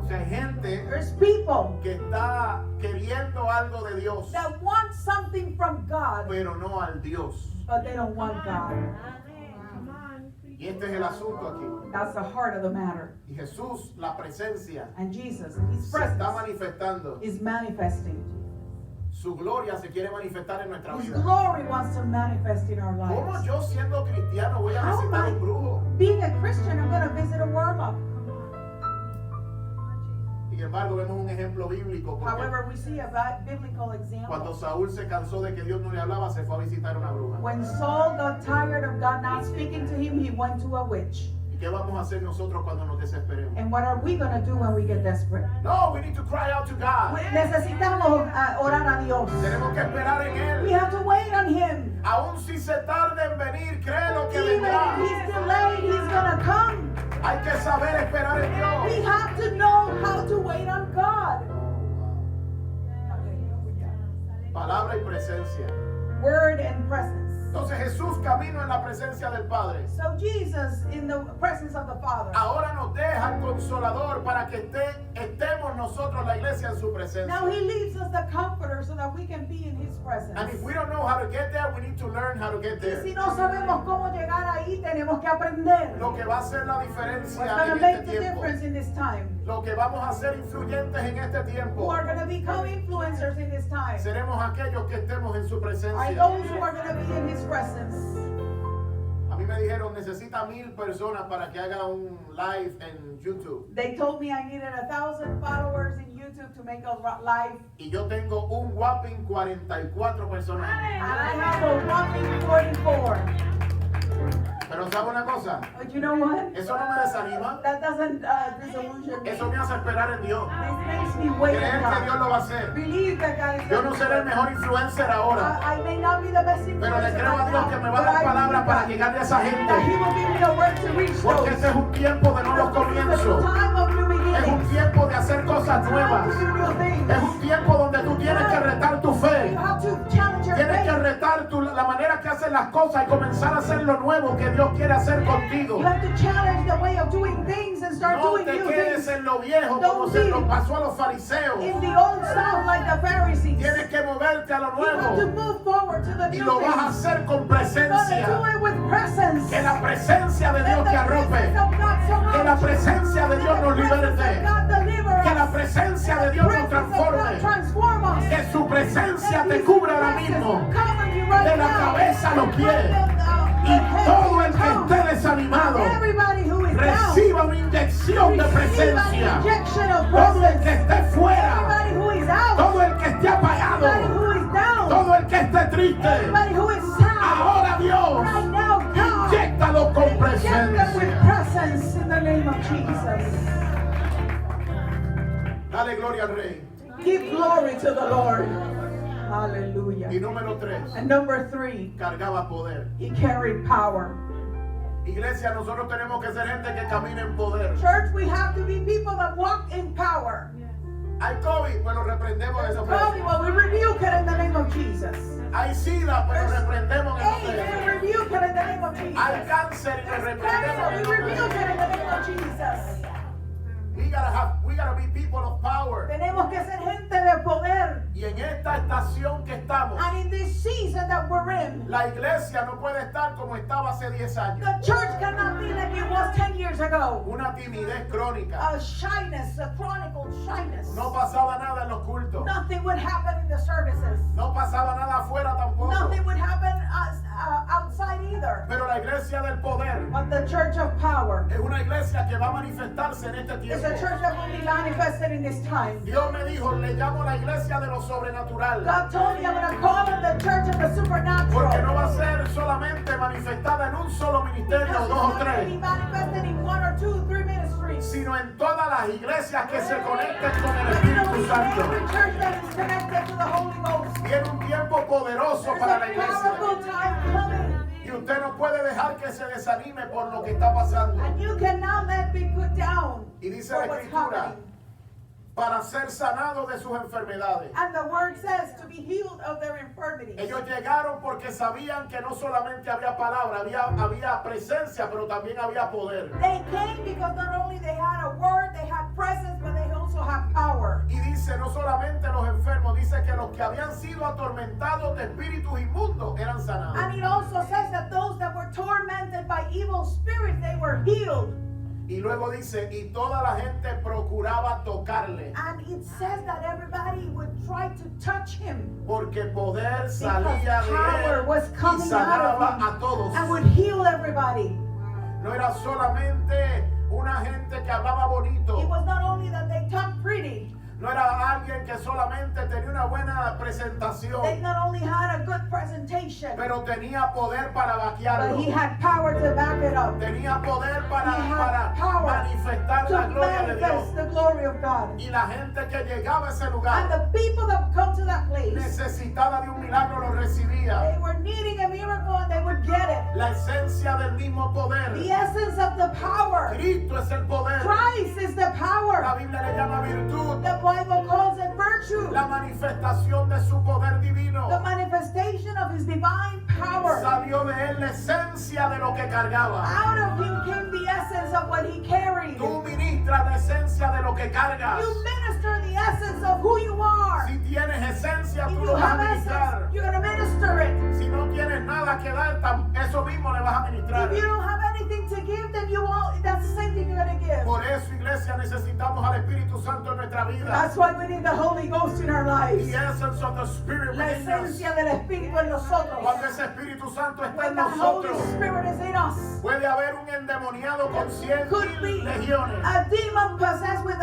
O sea, hay gente There's people que está queriendo algo de Dios, that want something from God, pero no al Dios. but they don't want God. Y este es el asunto aquí. That's the heart of the matter. Y Jesús, la presencia, And Jesus, His se está presence manifestando. is manifesting. Su gloria se quiere manifestar en nuestra His vida. glory wants to manifest in our ¿Cómo lives. yo siendo cristiano voy a How visitar am I- un brujo? Being a Christian, I'm going to visit a warlock. Sin embargo, vemos un ejemplo bíblico. Porque However, we see a biblical cuando example. Saúl se cansó de que Dios no le hablaba, se fue a visitar una bruja. When Saul got tired of God not speaking to him, he went to a witch. ¿Y qué vamos a hacer nosotros cuando nos desesperemos? And what are we going to do when we get desperate? No, we need to cry out to God. Necesitamos orar a Dios. Tenemos que esperar en We Él. have to wait on him. Aún si se tarda en venir, créelo que Even vendrá. if he's delayed, he's going to come. Hay que saber esperar en We Dios. have to know how to wait on God. Palabra y presencia. Word and presence. Entonces Jesús camino en la presencia del Padre. So Jesus in the presence of the Father. Ahora nos deja el consolador para que estemos nosotros, la iglesia, en su Now presencia. he leaves us the comforter so that we can be in his presence. And if we don't know how to get there, we need to learn how to get Y si there. no sabemos cómo llegar ahí, tenemos que aprender. Lo que va a hacer la What's diferencia going to en make este the tiempo. difference in this time? Lo que vamos a ser influyentes en este Who tiempo. are going to become influencers in this time? Seremos aquellos que estemos en su Are presencia. those who are going to be in his presence? A mí me dijeron, necesita 1000 personas para que haga un live en YouTube. They told me I needed 1,000 followers in YouTube to make a live. Y yo tengo un whopping 44 personas. And I have a whopping 44. Pero ¿sabe una cosa? But you know what? Eso no me desanima. That doesn't disillusion me. Eso me hace esperar en Dios. It makes me wait Creer on que Dios God. lo va a hacer. Believe that God is Yo going no to seré el mejor influencer ahora. I may not be the best Pero le influencer creo a right Dios now, que me va a but dar I palabras believe para God llegarle a esa that He gente. will give me a word to reach Porque those. este es un tiempo de nuevos It's a comienzos. time of new Es un beginnings. tiempo de hacer cosas Time nuevas. to do new things. Es un tiempo donde tú tienes que retar tu You fe. have to challenge your Tienes que faith. retar la manera que haces las cosas y comenzar a hacer lo nuevo que Dios quiere hacer contigo. You have to challenge the way of doing things and start No doing te new quedes things en lo viejo como se lo pasó a los fariseos. in the old stuff like the Pharisees. Tienes que moverte a lo You have to nuevo move forward to the y new lo vas a things. hacer con You're gonna do presencia. it with presence. Que la presencia de Let Dios the te arrope. presence of God surround Que la you. presencia de Dios Let nos the presence liberte. of God deliver Que la us. presencia Let de the Dios nos presence of God transforme. transform us. Que su presencia Let te His cubra ahora presence mismo. cover you right De la now. cabeza a los From pies. the Y head todo to el the que toe. esté desanimado Everybody who is down, reciba una inyección de receive an presencia. injection of Todo el que presence. esté fuera, Everybody who is out, todo el que esté apagado, everybody who is down, todo el que esté triste, everybody who is sad, ahora Dios, right now, God, inyéctalo con inject them with presencia. presence in the name of Jesus. Dale gloria al Rey. Give glory to the Lord. Y Hallelujah. número 3, And number 3, cargaba poder. he carried power. Iglesia, nosotros tenemos que ser gente que camine en poder. Church, we have to be people that walk in power. Hay COVID, pues lo reprendemos en There's esa COVID, well, we rebuke it in the name of Jesus. Hay SIDA, pues lo There's reprendemos en el nombre de AIDS, Jesús. we rebuke it in the name of Jesus. Hay cáncer y lo There's reprendemos en cancer, el we nombre de rebuke Jesús. it in the name of Jesus. We gotta be people of power. Tenemos que ser gente de poder. Y en esta estación que estamos, And in this season that we're in, la iglesia no puede estar como estaba hace 10 años. the church cannot be like it was 10 years ago. Una timidez crónica. A shyness, a chronicle shyness. No pasaba nada en los cultos. Nothing would happen in the services. No pasaba nada afuera tampoco. Nothing would happen outside either. Pero la iglesia del poder But the church of power es una iglesia que va a manifestarse en este is a tiempo. church that will be manifested in this time. Dios me dijo, le llamo la iglesia de lo sobrenatural. God told me I'm going to call it the church of the supernatural. Porque no va a ser solamente manifestada en un solo ministerio, Because dos o it's not going to be tres, manifested in 1 or 2 or 3 ministries. sino en todas las iglesias que se conecten con el But it'll Espíritu be in Santo. every church that is connected to the Holy Ghost. Viene un tiempo poderoso There's para la a iglesia. powerful time coming. Y usted no puede dejar que se desanime por lo que está pasando. And you cannot let me put down Y dice for la what's Escritura, happening. para ser sanado de sus enfermedades. And the word says to be healed of their infirmities. Ellos llegaron porque sabían que no solamente había palabra, había presencia, pero también había poder. They came because not only they had a word, they had presence, but they also have power. Y dice, no solamente los enfermos, dice que los que habían sido atormentados de espíritus inmundos eran sanados. And it also says that those that were tormented by evil spirits, they were healed. Y luego dice, y toda la gente procuraba tocarle, And it says that everybody would try to touch him porque poder because salía de power él was y coming out sanaba of a him todos. and would heal everybody. No era solamente una gente que hablaba bonito. It was not only that they talked pretty, No era alguien que solamente tenía una buena they presentación, not only had a good presentation, pero tenía poder para but vaquearlo. he had power to back it up, Tenía poder para He had power manifestar to la gloria de Dios. manifest the glory of God. Y la gente que llegaba a ese And lugar the people that come to that place, necesitada de un milagro lo recibía. they were needing a miracle and they would get it. La esencia del mismo poder. The essence of the power. Cristo es el poder. Christ is the La power. Biblia le llama virtud. The Bible calls it virtue. La manifestación de su poder divino. The manifestation of his divine power. Salió de él la esencia de lo que cargaba. Out of him came the essence of what he carried. Tú ministras la esencia de lo que cargas. You minister the essence of who you are. Si tienes esencia, If tú you lo vas a have ministrar. essence, you're going to minister it. Si no tienes nada que dar, eso mismo le vas a ministrar. If you don't have anything to give, then that's the same thing you're going to give. Por eso, iglesia, necesitamos al Espíritu Santo en nuestra vida. That's why we need the Holy Ghost in our lives. The essence of the Spirit La within us. esencia del Espíritu en nosotros. Cuando ese Espíritu Santo está When en the Holy nosotros, Spirit is in us, puede haber un endemoniado con could 100,000 be legiones. a demon possessed with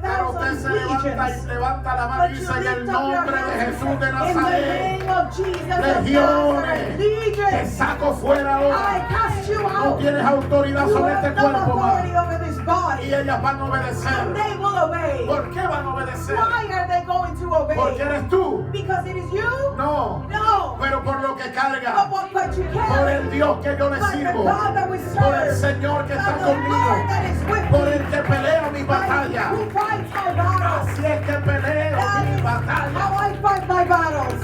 Pero usted 100,000 se levanta legions. y levanta la mano But y you dice en el lift up your nombre de hands Jesús de in the Nazaret. name of Jesus of Legiones, Nazareth. te Legions, saco fuera I ahora. cast you No out. tienes autoridad You sobre este have no cuerpo más. authority over this Y body. ellas van a obedecer. And they will obey. ¿Por qué van a obedecer? Why are they going to ¿Porque obey? eres tú? Because it is you? No. No. Pero por lo que But carga. what you Por carry. el Dios que yo le By the sirvo. God that we Por el serve. Señor que está By the Lord conmigo. that is with Por me. el que pelea mi By batalla. who fights my battles. Así es que peleo That mi is batalla. how I fight my battles.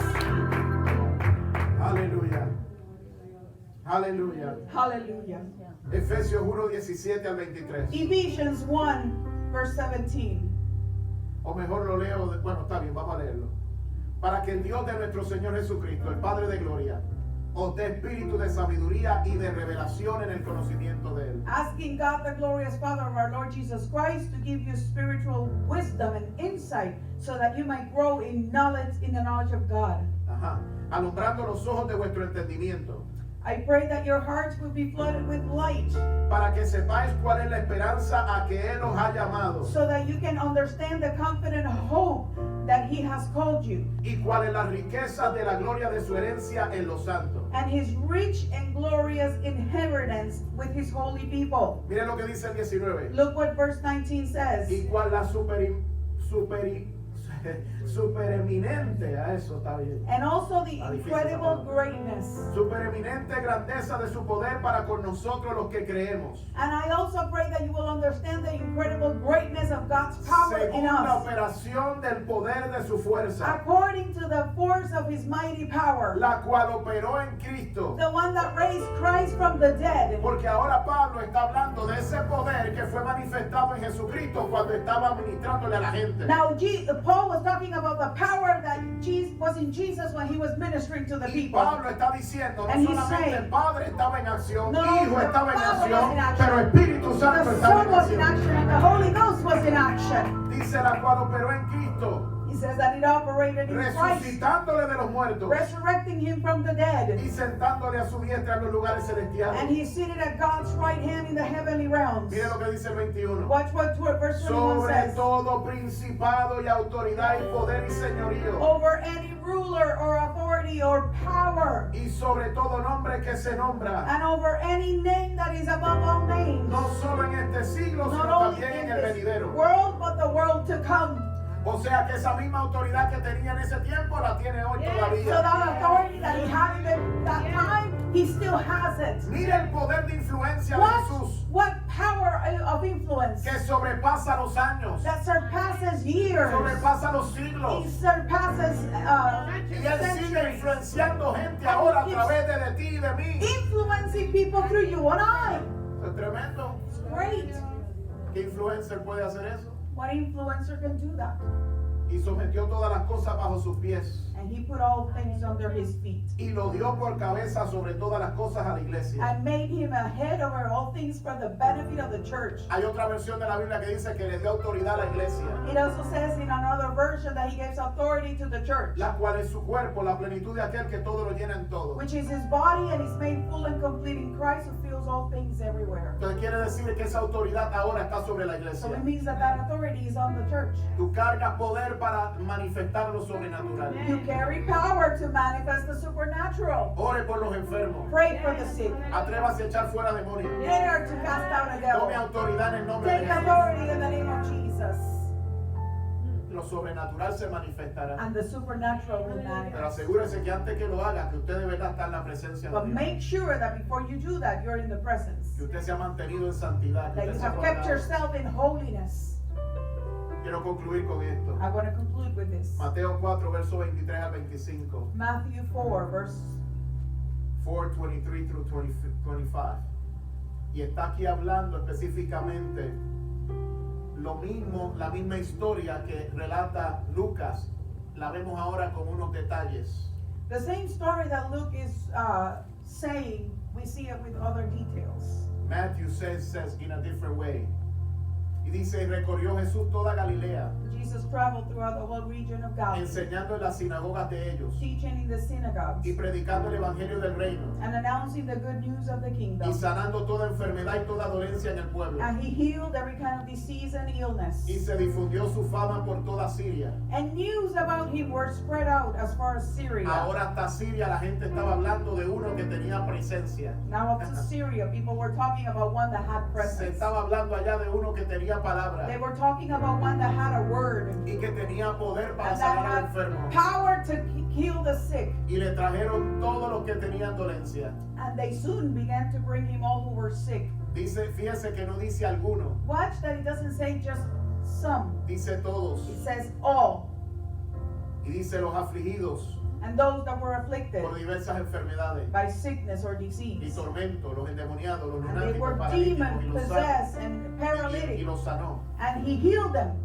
Aleluya. Aleluya. Hallelujah. Efesios 1, 17 al 23. Ephesians 1, verse 17. O mejor lo leo, bueno, está bien, vamos a leerlo. Para que el Dios de nuestro Señor Jesucristo, el Padre de gloria, os dé espíritu de sabiduría y de revelación en el conocimiento de Él. Asking God, the glorious Father of our Lord Jesus Christ, to give you spiritual wisdom and insight so that you might grow in knowledge, in the knowledge of God. Ajá. Alumbrando los ojos de vuestro entendimiento, I pray that your hearts will be flooded with light para que sepáis cuál es la esperanza a que Él os ha llamado so that you can understand the confident hope that He has called you y cuáles las riquezas de la gloria de su herencia en los santos. and His rich and glorious inheritance with His holy people. Miren lo que dice el 19. Look what verse 19 says. Y cuál la supereminente, a eso está bien. And also the Está difícil incredible esa palabra. greatness. Supereminente grandeza de su poder para con nosotros los que creemos. And I also pray that you will understand the incredible greatness of God's power in Según la us. operación del poder de su fuerza, According to the force of his mighty power. la cual operó en Cristo. The one that raised Christ from the dead. Porque ahora Pablo está hablando de ese poder que fue manifestado en Jesucristo cuando estaba ministrándole a la gente. Now, Paul was talking about the power that Jesus was in Jesus when he was ministering to the Y people. Pablo está diciendo, no And he's solamente saying, el Padre estaba en acción, no, Hijo the estaba en Father was acción, in action. pero Espíritu Santo The estaba Son en was in acción. action and the Holy Ghost was in action. Dice la cual operó en Cristo, He says that it operated in Christ, resucitándole de los muertos resurrecting him from the dead. y sentándole a su diestra en los lugares celestiales. And he's seated at God's right hand in the heavenly realms. Mire lo que dice el 21. Watch what verse 21 Sobre says. todo principado y autoridad y poder y señorío. Over any ruler or authority or power. Y sobre todo nombre que se nombra. And over any name that is above all names. No solo en este siglo, Not sino only también in en el this venidero. world, but the world to come. O sea que esa misma autoridad que tenía en ese tiempo la tiene hoy So todavía. that authority that he had in that time, he still has it. Mira el poder de influencia de Jesús What power of influence que sobrepasa los años, that surpasses years. sobrepasa los He siglos. surpasses Y Él sigue centuries. influenciando gente ahora a través de ti y de mí. Influencing people through you and I. Es tremendo. It's great. ¿Qué influencer puede hacer eso? What influencer can do that? Y sometió todas las cosas bajo sus pies. And he put all things under his feet. Y lo dio por cabeza sobre todas las cosas a la iglesia. And made him a head over all things for the benefit of the church. Hay otra versión de la Biblia que dice que le dio autoridad a la iglesia, It also says in another version that he gives authority to the church, la cual es su cuerpo, la plenitud de aquel que todo lo llena en todo. which is his body and is made full and complete in Christ who fills all things everywhere. Entonces quiere decir que esa autoridad ahora está sobre la So iglesia. it means that that authority is on the church. Tú cargas poder para manifestar lo sobrenatural. You carry power to manifest the supernatural. Ore por los enfermos. Pray for the sick. Atrévase a echar fuera demonios. Dare to cast out a Tome devil. autoridad en el nombre de Take Jesús. authority in the name of Jesus. Lo sobrenatural se manifestará. And the supernatural will Pero manifest. asegúrese que antes que lo haga, que usted de verdad está en la presencia de But Dios. make sure that before you do that, you're in the presence. Que usted se ha mantenido en santidad. Que That usted you se ha have kept guardado. yourself in holiness. Quiero concluir con esto. I want to conclude with this. Mateo 4, verso 23 al 25. Matthew 4, verse 4, 23 through 25. Y está aquí hablando específicamente lo mismo, la misma historia que relata Lucas. La vemos ahora con unos detalles. The same story that Luke is saying, we see it with other details. Matthew says in a different way. Y dice, y recorrió Jesús toda Galilea, Jesus traveled throughout the whole region of Galilee, enseñando en las sinagogas de ellos teaching in the synagogues y predicando el evangelio del reino and announcing the good news of the y kingdom. sanando toda enfermedad y toda dolencia en el pueblo. And he healed every kind of disease and illness. Y se difundió su fama por toda Siria. And news about him were spread out as far as Syria. Ahora hasta Siria la gente estaba hablando de uno que tenía presencia. Now up to Syria, people were talking about one that had Se presence. estaba hablando allá de uno que tenía palabra They were talking about one that had a word y que tenía poder para and that sanar al had enfermo. power to heal the sick. Y le trajeron todos los que tenían dolencia. And they soon began to bring him all who were sick. Dice, fíjese que no dice alguno, Watch that it doesn't say just some. dice todos. It says all. Y dice los afligidos And those that were afflicted por diversas enfermedades by sickness or y disease. tormentos, los endemoniados, los And they were lunáticos, paralíticos, demon y los sanó. possessed and Y paralytic. los sanó. And he healed them.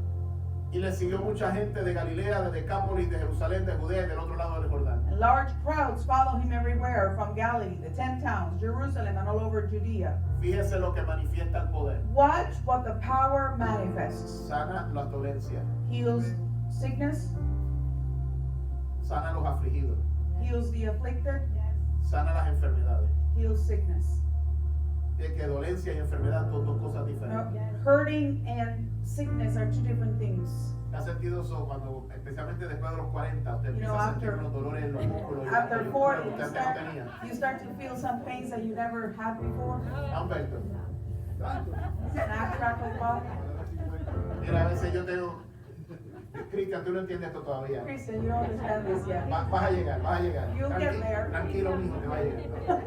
Y le siguió mucha gente de Galilea, de Decápolis, de Jerusalén, de Judea y del otro lado del Jordán. And large crowds follow him everywhere from Galilee, the 10 towns, Jerusalem, and all over Judea. Fíjese lo que manifiesta el poder. Watch what the power manifests. Sana las dolencias, Heals sickness, sana los afligidos, heals the afflicted, sana las enfermedades. heals sickness. De que dolencia y enfermedad son dos cosas You know, diferentes. hurting and sickness are two different things. ¿Ha sentido eso cuando, especialmente después de los 40, usted You know, empieza a sentir after- unos dolores en los músculos y After los 40, que usted antes no tenía? you start to feel some pains that you never had before. Humberto, Snack, crackle, pop. mira, a veces yo tengo, Cristian, tú no entiendes esto todavía. Christian, you don't understand this yet. Vas a llegar, vas a llegar. You'll get there. Tranquilo, mijo, te va a llegar.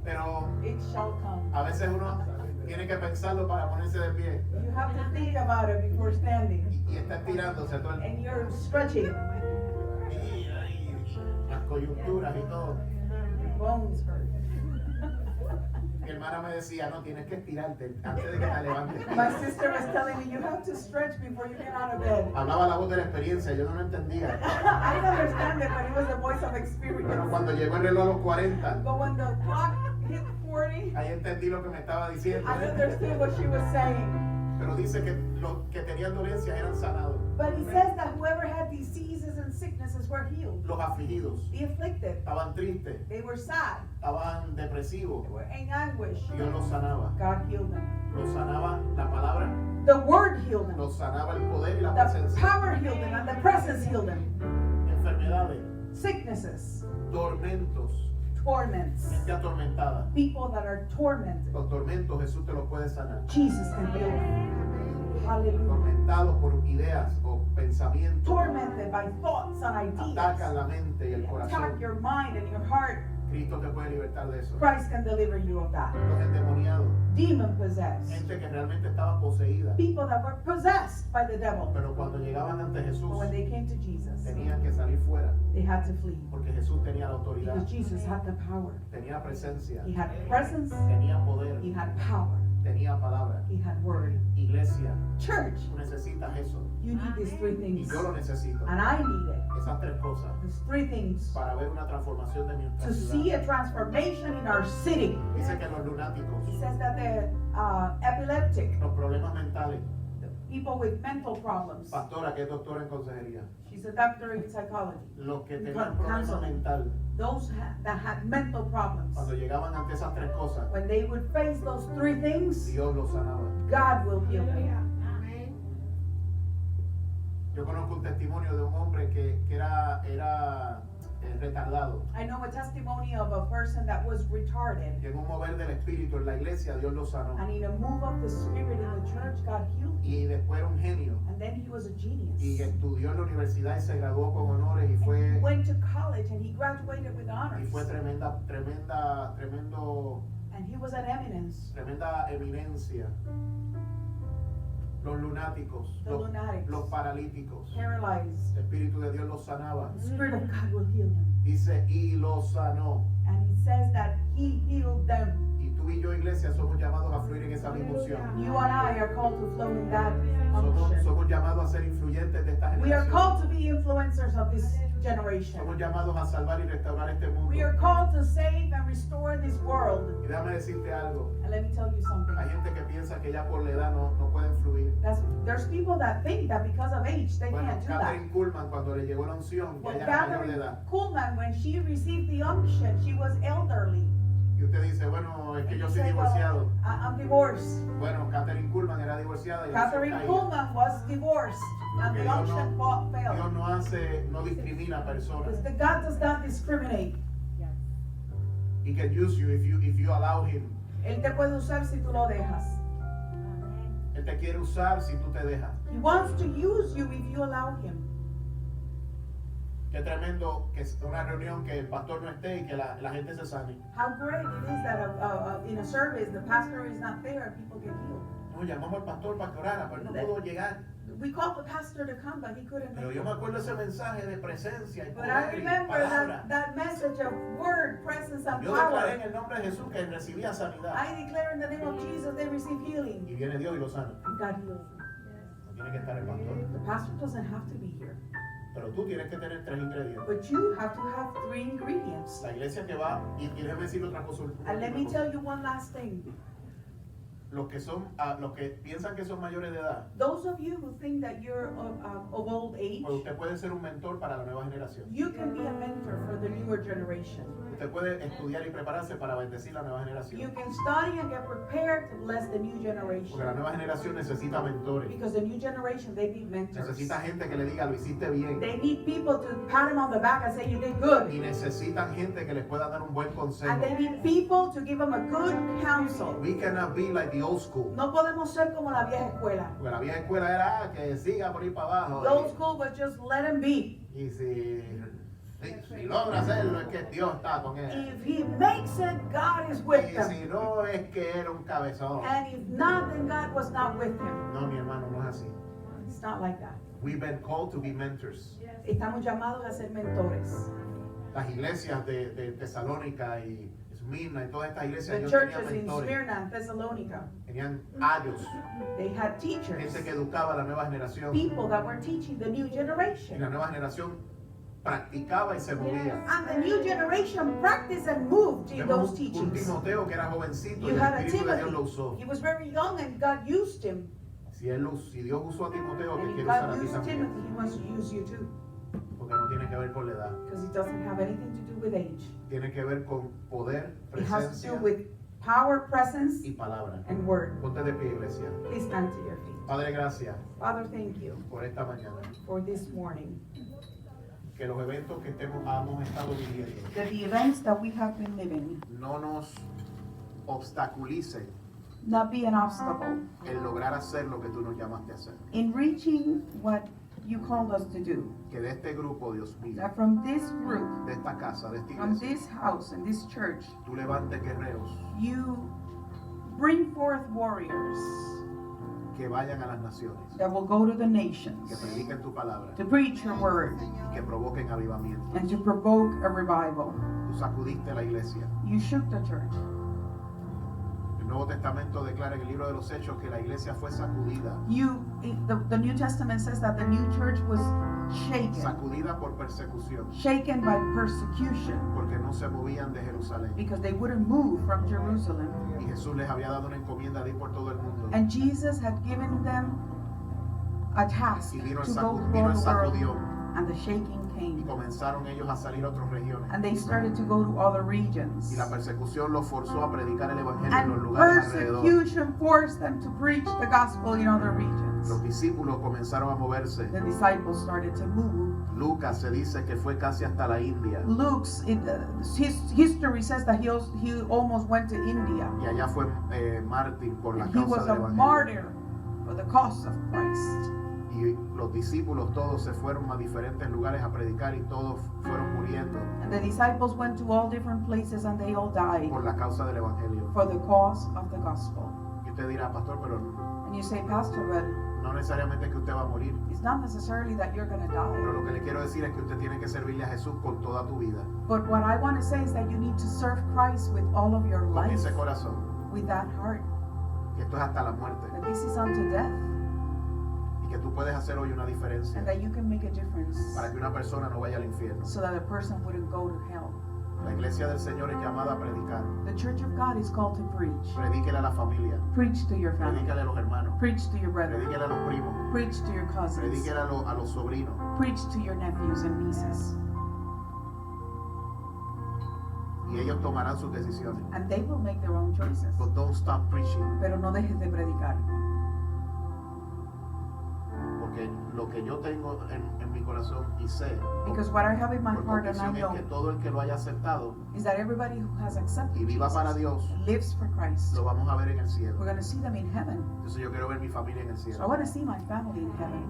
Pero It shall come. a veces uno tiene que pensarlo para ponerse de pie. You have to think about it before standing. Y está estirándose todo el... And you're stretching. Las coyunturas y todo. Your bones hurt. Mi hermana me decía, no, tienes que estirarte antes de que te levantes. My sister was telling me you have to stretch before you get out of bed. Hablaba la voz de la experiencia, yo no lo entendía. I didn't understand it, but it was the voice of Pero experience. cuando llegó el reloj a los 40, But when the clock hit 40, ahí entendí lo que me estaba diciendo. I understood what she was saying. Pero dice que los que tenían dolencias eran sanados. But he says that whoever had diseases and sicknesses were healed. Los afligidos The afflicted, estaban tristes, they were sad, estaban depresivos. they were in anguish. Dios los sanaba. God healed them. Los sanaba la palabra, The word healed them. los sanaba el poder y la The presencia. power healed them, and the presence healed them. Enfermedades, Sicknesses, tormentos, torments, gente atormentada. people that are tormented. Los tormentos Jesús te los puede sanar. Jesus can heal them. Hallelujah. Atormentados por ideas o pensamientos. Tormented by thoughts and ideas. Atacan la mente y el Attack corazón. your mind and your heart. Cristo te puede libertar de eso. Christ can deliver you of that. Los endemoniados, Demon possessed. gente que realmente estaba poseída. People that were possessed by the devil. Pero cuando llegaban ante Jesús, But when they came to Jesus, tenían que salir fuera. they had to flee. Porque Jesús tenía la autoridad, Because Jesus had the power. tenía presencia, He had presence. tenía poder, He had power. tenía palabra. He had word. Iglesia, Church, tú necesitas eso. you need these three Y things. yo lo necesito. And I need it. Esas tres cosas These three things. para ver una transformación de nuestra To see ciudad. a transformation in our city. Dice que los lunáticos, He says that the epileptic, los problemas mentales. the people with mental problems. Pastora, que es doctora en consejería. She's a doctor in psychology. Los que In tenían problemas counseling. mental, Those that had mental problems. cuando llegaban ante esas tres cosas, When they would face those three things, Dios los sanaba. God will heal them. Yo conozco un testimonio de un hombre que era retardado. I know a testimony of a person that was retarded. Y en un mover del espíritu en la iglesia, Dios lo sanó. And in a move of the spirit in the church, God healed him. Y después era un genio. And then he was a genius. Y estudió en la universidad y se graduó con honores y And he fue went to college and he graduated with honors. tremendo And he was an eminence. tremenda eminencia. Los lunáticos, The lunatics, los paralíticos. paralyzed. El Espíritu de Dios los sanaba. The Spirit of God will heal them. Dice, y los sanó. And he says that he healed them. Y tú y yo, iglesia, somos llamados a fluir en esa misma unción. You and I are called to flow in that unction. Somos llamados a ser influyentes de esta We are generación. called to be influencers of this generation. Somos llamados a salvar y restaurar este mundo. We are called to save and restore this world. Y déjame decirte algo. And let me tell you something. Hay gente que piensa que ya por la edad no pueden fluir. There's people that think that because of age they Bueno, can't do that. Catherine Kuhlman, cuando le llegó la unción, ya Well, ella era mayor de Catherine edad. Kuhlman, when she received the unction, she was elderly. Y usted dice, bueno, es que And yo you soy say, divorciado. well, I'm divorced. Bueno, Catherine Kuhlman era divorciada y la unción Catherine caía. Kuhlman was divorced, and the Dios unction Dios failed. no discrimina a personas. Because the God does not discriminate. He can use you if you allow him. Él te puede usar si tú lo dejas. Él te quiere usar si tú te dejas. He wants to use you if you allow him. Qué tremendo que es una reunión que el pastor no esté y que la gente se sane. How great it is that in a service the pastor is not there and people get healed. No, llamamos al pastor para que orara, pero no pudo llegar. We called the pastor to come, but he couldn't Pero make yo it. me acuerdo ese mensaje de presencia y But I poder y remember palabra. that message of word, presence, and Yo declaré en power. el nombre de Jesús que recibía sanidad. I declare in the name of Jesus they receive Y healing. viene Dios y lo sana. And God heals them. No tiene que estar el pastor. The pastor doesn't have to be here. Pero tú tienes que tener tres ingredientes. But you have to have three ingredients. La iglesia que va, y déjame decir otra cosa. And let me tell you one last thing. Los que piensan que son mayores de edad, Those of you who think that you're of old age, pues usted puede ser un mentor para la nueva generación. you can be a mentor for the newer generation. Usted puede estudiar y prepararse para bendecir la nueva You generación. can study and get prepared to bless the new Porque la generation. nueva generación necesita mentores. Because the new generation, they need mentors. Necesita gente que le diga, lo hiciste bien. They need people to pat them on the back and say, you did Y good. necesitan gente que les pueda dar un buen consejo. And they need people to give them a good counsel. We cannot be like the the old school. No podemos ser como la vieja escuela. Porque la vieja escuela era que siga por ir para abajo. The old school was just let him be. Y si logra hacerlo es que Dios está con él. If he makes it, God is with Y them. si no es que era un cabezón. And if not, then God was not with him. No, mi hermano, no es así. It's not like that. We've been called to be mentors. Estamos llamados a ser mentores. Las iglesias de Tesalónica y Esmirna y todas estas iglesias, The ellos tenían churches in mentores. Smyrna and Thessalonica, Tenían ayos, they had teachers, gente que educaba a la nueva generación. people that were teaching the new Y generation. la nueva generación practicaba y se movía. And the new generation practiced and moved in Vemos those un teachings. Timoteo que era jovencito y You el had a Espíritu de Dios lo usó. Timothy. He was very young and God used him. Si Dios usó a Timoteo, que And if quiere usar God a ti used también. Timothy, he wants to use you too. Porque no tiene que ver con la edad. Because it doesn't have anything to do with age. Tiene que ver con poder, It has to presencia do with power, presence, y palabra. and word. Ponte de pie, iglesia. Please stand to your feet. Padre, gracias Father, thank you por esta mañana. for this morning. Que los eventos que hemos estado viviendo That the events that we have been living no nos obstaculicen not be an obstacle el lograr hacer lo que tú nos llamaste a hacer. in reaching what you called us to do. Que de este grupo, Dios mío, That from this group, de esta casa, de esta from iglesia, this house and this church, tú levantes guerreros you bring forth warriors que vayan a las naciones, that will go to the que nations prediquen tu palabra to preach your word y que provoquen avivamiento. and to provoke a revival. Tú sacudiste la iglesia. You shook the church. El Nuevo Testamento declara en el libro de los Hechos que la iglesia fue sacudida. The New Testament says that the new church was shaken, Sacudida por persecución, shaken by persecution porque no se movían de Jerusalén. because they wouldn't move from Jerusalem. Y Jesús les había dado una encomienda de ir por todo el mundo. And Jesus had given them a task Y vino el to go through vino all el the world, sacudió. and the shaking Y came. comenzaron ellos a salir a otras regiones. And they started to go to other regions. Y la persecución los forzó a predicar el evangelio en los And lugares alrededor. persecution forced them to preach the gospel in other regions. Los discípulos comenzaron a moverse. The disciples started to move. Lucas se dice que fue casi hasta la India. His history says that he almost went to India. Y allá fue mártir por la And he was causa a del evangelio. martyr for the cause of Christ. Y los discípulos todos se fueron a diferentes lugares a predicar y todos fueron muriendo And the disciples went to all different places and they all died por la causa del evangelio. for the cause of the gospel. Y usted dirá, pastor, pero And you say, Pastor, but no necesariamente que usted va a morir. it's not necessarily that you're going to Pero die. lo que le quiero decir es que usted tiene que servirle a Jesús con toda tu vida, But what I want to say is that you need to serve Christ with all of your con life, ese corazón, with that heart. que esto es hasta la muerte That this is unto death y que tú puedes hacer hoy una diferencia and that you can make a difference para que una persona no vaya al infierno. so that a person wouldn't go to hell. La iglesia del Señor es llamada a predicar. The church of God is called to preach. Predíquele a la familia, Preach to your family. predíquele a los hermanos, Preach to your brethren. predíquele a los primos, Preach to your cousins. predíquele a los sobrinos. Preach to your nephews and nieces. Y ellos tomarán sus decisiones. And they will make their own choices. But don't stop preaching. Pero no dejes de predicar. Porque lo que yo tengo en mi corazón y sé Because what I have in my por heart and I convicción es know que todo el que lo haya aceptado is that everybody who has accepted y viva para Jesus Dios, lives for Christ. lo vamos a ver en el We're cielo. going to see them in heaven. Entonces yo quiero ver mi familia en el So I cielo. want to see my family in heaven.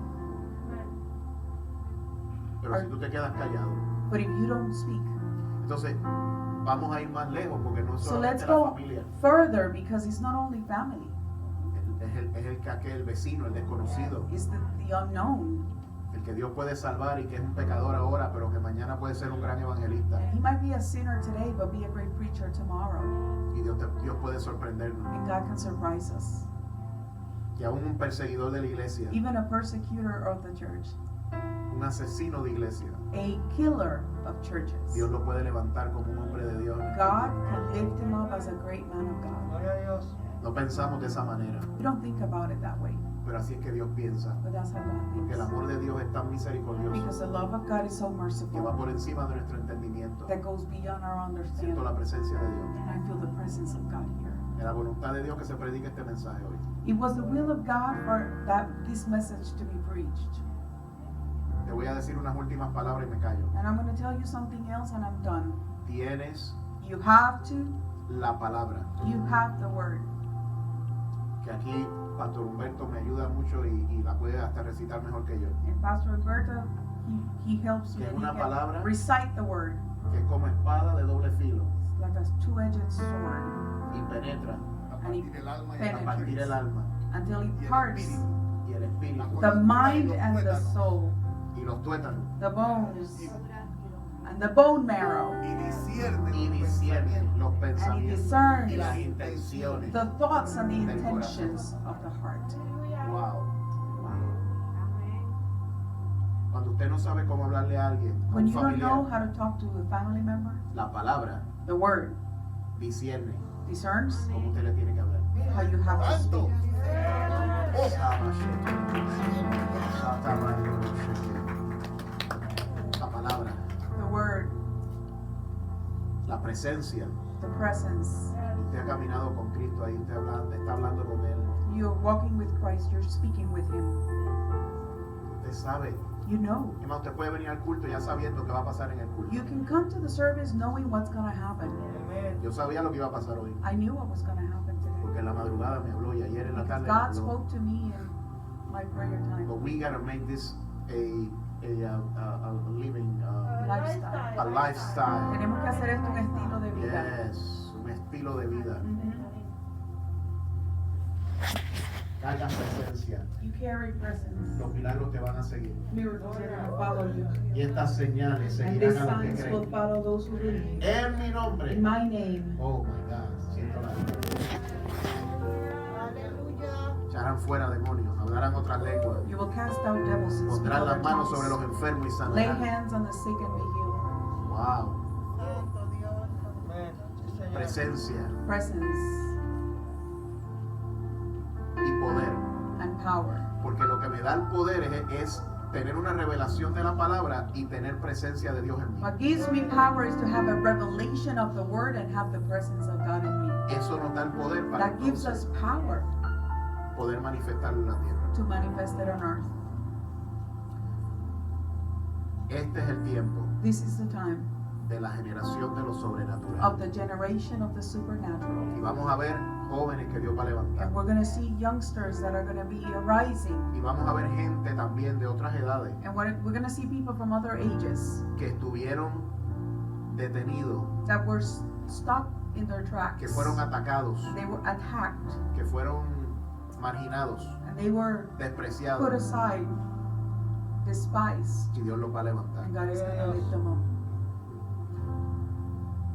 Pero si tú te quedas callado, But if you don't speak, entonces vamos a ir más lejos porque no es so let's solamente la go familia. further because it's not only family. Es aquel vecino, el desconocido, It's the unknown. el que Dios puede salvar y que es un pecador ahora, pero que mañana puede ser un gran evangelista. And he might be a sinner today, but be a great preacher tomorrow. Y Dios puede sorprendernos. And God can surprise us. Que aún un perseguidor de la iglesia, Even a persecutor of the church, un asesino de iglesia, a killer of churches, Dios lo puede levantar como un hombre de Dios. God can lift him up as a great man of God. No pensamos de esa manera, We don't think about it that way, pero así es que Dios piensa. but that's how God Porque el thinks. amor de Dios es tan misericordioso Because the love of God is so que va merciful por encima de nuestro entendimiento. that goes beyond our Siento la understanding. presencia de Dios. And I feel the presence of God here. Es la voluntad de Dios que se predique este mensaje hoy. It was the will of God for this message to be preached. Te voy a decir unas últimas palabras y me callo. And I'm going to tell you something else and I'm done. Tienes You have to, la palabra. you have the word. que aquí Pastor Humberto me ayuda mucho y la puede hasta recitar mejor que yo. And Pastor Alberto, he helps you. Que es He una can palabra recite the word. Que es como espada de doble filo It's like a two-edged sword. y penetra And he a partir el alma until he parts y el espíritu the mind and the soul, y los tuétanos the bones, and the bone marrow. y discierne los And he pensamientos discerns y las intenciones. the thoughts and the intentions of the heart. Wow. Cuando usted no sabe cómo hablarle a alguien, a When un you don't know familiar, how to talk to a family member, la palabra the word discierne discerns cómo usted le tiene que hablar. how you have to speak. La palabra, The word, la presencia. the presence. Usted ha caminado con Cristo ahí, usted está hablando con Él. You're walking with Christ, you're speaking with Him. Usted sabe. You know. Es más, usted puede venir al culto ya sabiendo qué va a pasar en el culto. You can come to the service knowing what's going to happen. Yo sabía lo que iba a pasar hoy, I knew what was going to happen today. porque en la madrugada me habló y ayer en la Because tarde me God habló. spoke to me in my prayer time. But we gotta make this a living, Lifestyle. a lifestyle. Tenemos que hacer esto un estilo de vida. Yes, un estilo de vida. Mhm. Carga presencia. You carry presence. Los milagros te van a seguir. Miracles are going to follow you. Y estas señales And these seguirán a los que signs will creen. follow those who believe. En mi nombre. In my name. Oh my God. Siento la vida. Echarán fuera demonios. Hablarán otras lenguas. You will cast out devils and speak Pondrán other las manos sobre los tongues. enfermos y Lay sanarán. hands on the sick and be healed. Wow. Presencia Presence y poder. and power. Porque lo que me da el poder es tener una revelación de la palabra y tener presencia de Dios en mí. What gives me power is to have a revelation of the word and have the presence of God in me. Eso nos da el poder para That gives us entonces power poder manifestarlo en la tierra. to manifest it on earth. Este es el tiempo This is the time de la generación de lo sobrenatural. of the generation of the supernatural. Y vamos a ver jóvenes que Dios va a levantar. And we're going to see youngsters that are going to be arising. Y vamos a ver gente también de otras edades And we're going to see people from other ages que estuvieron detenidos, that were stopped in their tracks. que fueron atacados, They were attacked que fueron marginados, and they were put despreciados. aside, despised. Y Dios los va a levantar. And God is going to lift them up.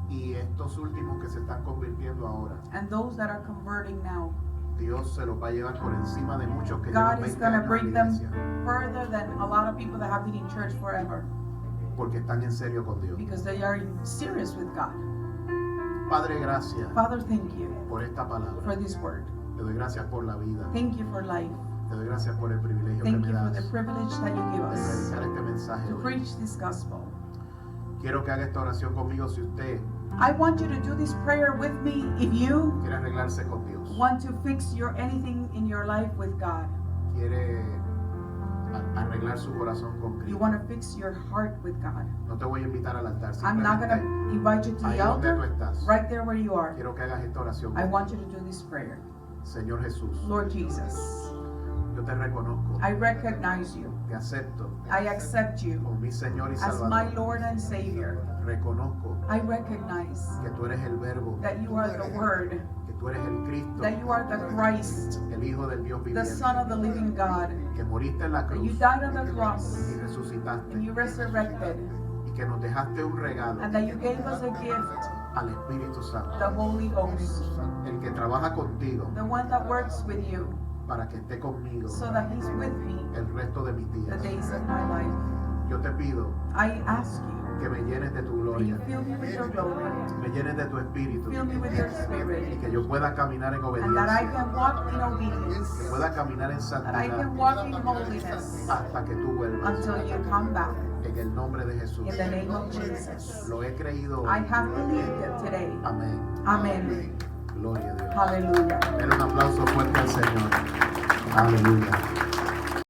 Y estos últimos que se están convirtiendo ahora, And those that are converting now, Dios se los va a llevar por encima de muchos que God llevan is 20 going to años en bring la them iglesia, further than a lot of people that have been in church forever porque están en serio con Dios. because they are serious with God. Padre, gracias Father, thank you por esta for palabra. this word. Te doy gracias por la vida. Thank you for life. Te doy gracias por el privilegio que Thank me you for das the de privilege that you give us predicar este mensaje. to hoy. preach this gospel. Quiero que haga esta oración conmigo si usted I want you to do this prayer with me if you quiere arreglarse con Dios. want to fix anything in your life with God. Quiere arreglar su corazón con You Cristo. want to fix your heart with God. No te voy a invitar al altar. I'm not going Simplemente to invite you to ahí the donde tú altar, estás. right there where you are. Quiero que hagas esta oración I conmigo. want you to do this prayer. Señor Jesús, Lord Jesus, yo te reconozco, I recognize you. te acepto I accept you como mi Señor y as my Salvador. Lord and Savior. Reconozco I recognize que tú eres el Verbo, that you are the Word, que tú eres el Cristo, that you are the Christ, el Hijo del Dios the viviente, Son of the living God, que moriste en la that you cruz died on the y cross resucitaste and you resurrected, y que nos dejaste un regalo and that you gave us a gift, al Espíritu Santo, the Holy Ghost, el que trabaja contigo the one that works with you, para que esté conmigo so that He's with me el resto de mis the días. days of my life. Yo te pido I ask you, que me llenes de tu that you gloria, fill me with your glory, me llenes de tu Espíritu fill me with your y Spirit, que yo pueda caminar en and that I obediencia, can walk in que obedience, pueda caminar en that I santidad can walk in holiness hasta que tú vuelvas. until you come back. En el nombre de Jesús. In the name of Jesus. Lo he creído hoy. I have believed it today. Amén. Amen. Gloria a Dios. Hallelujah. Denle un aplauso fuerte al Señor. Aleluya.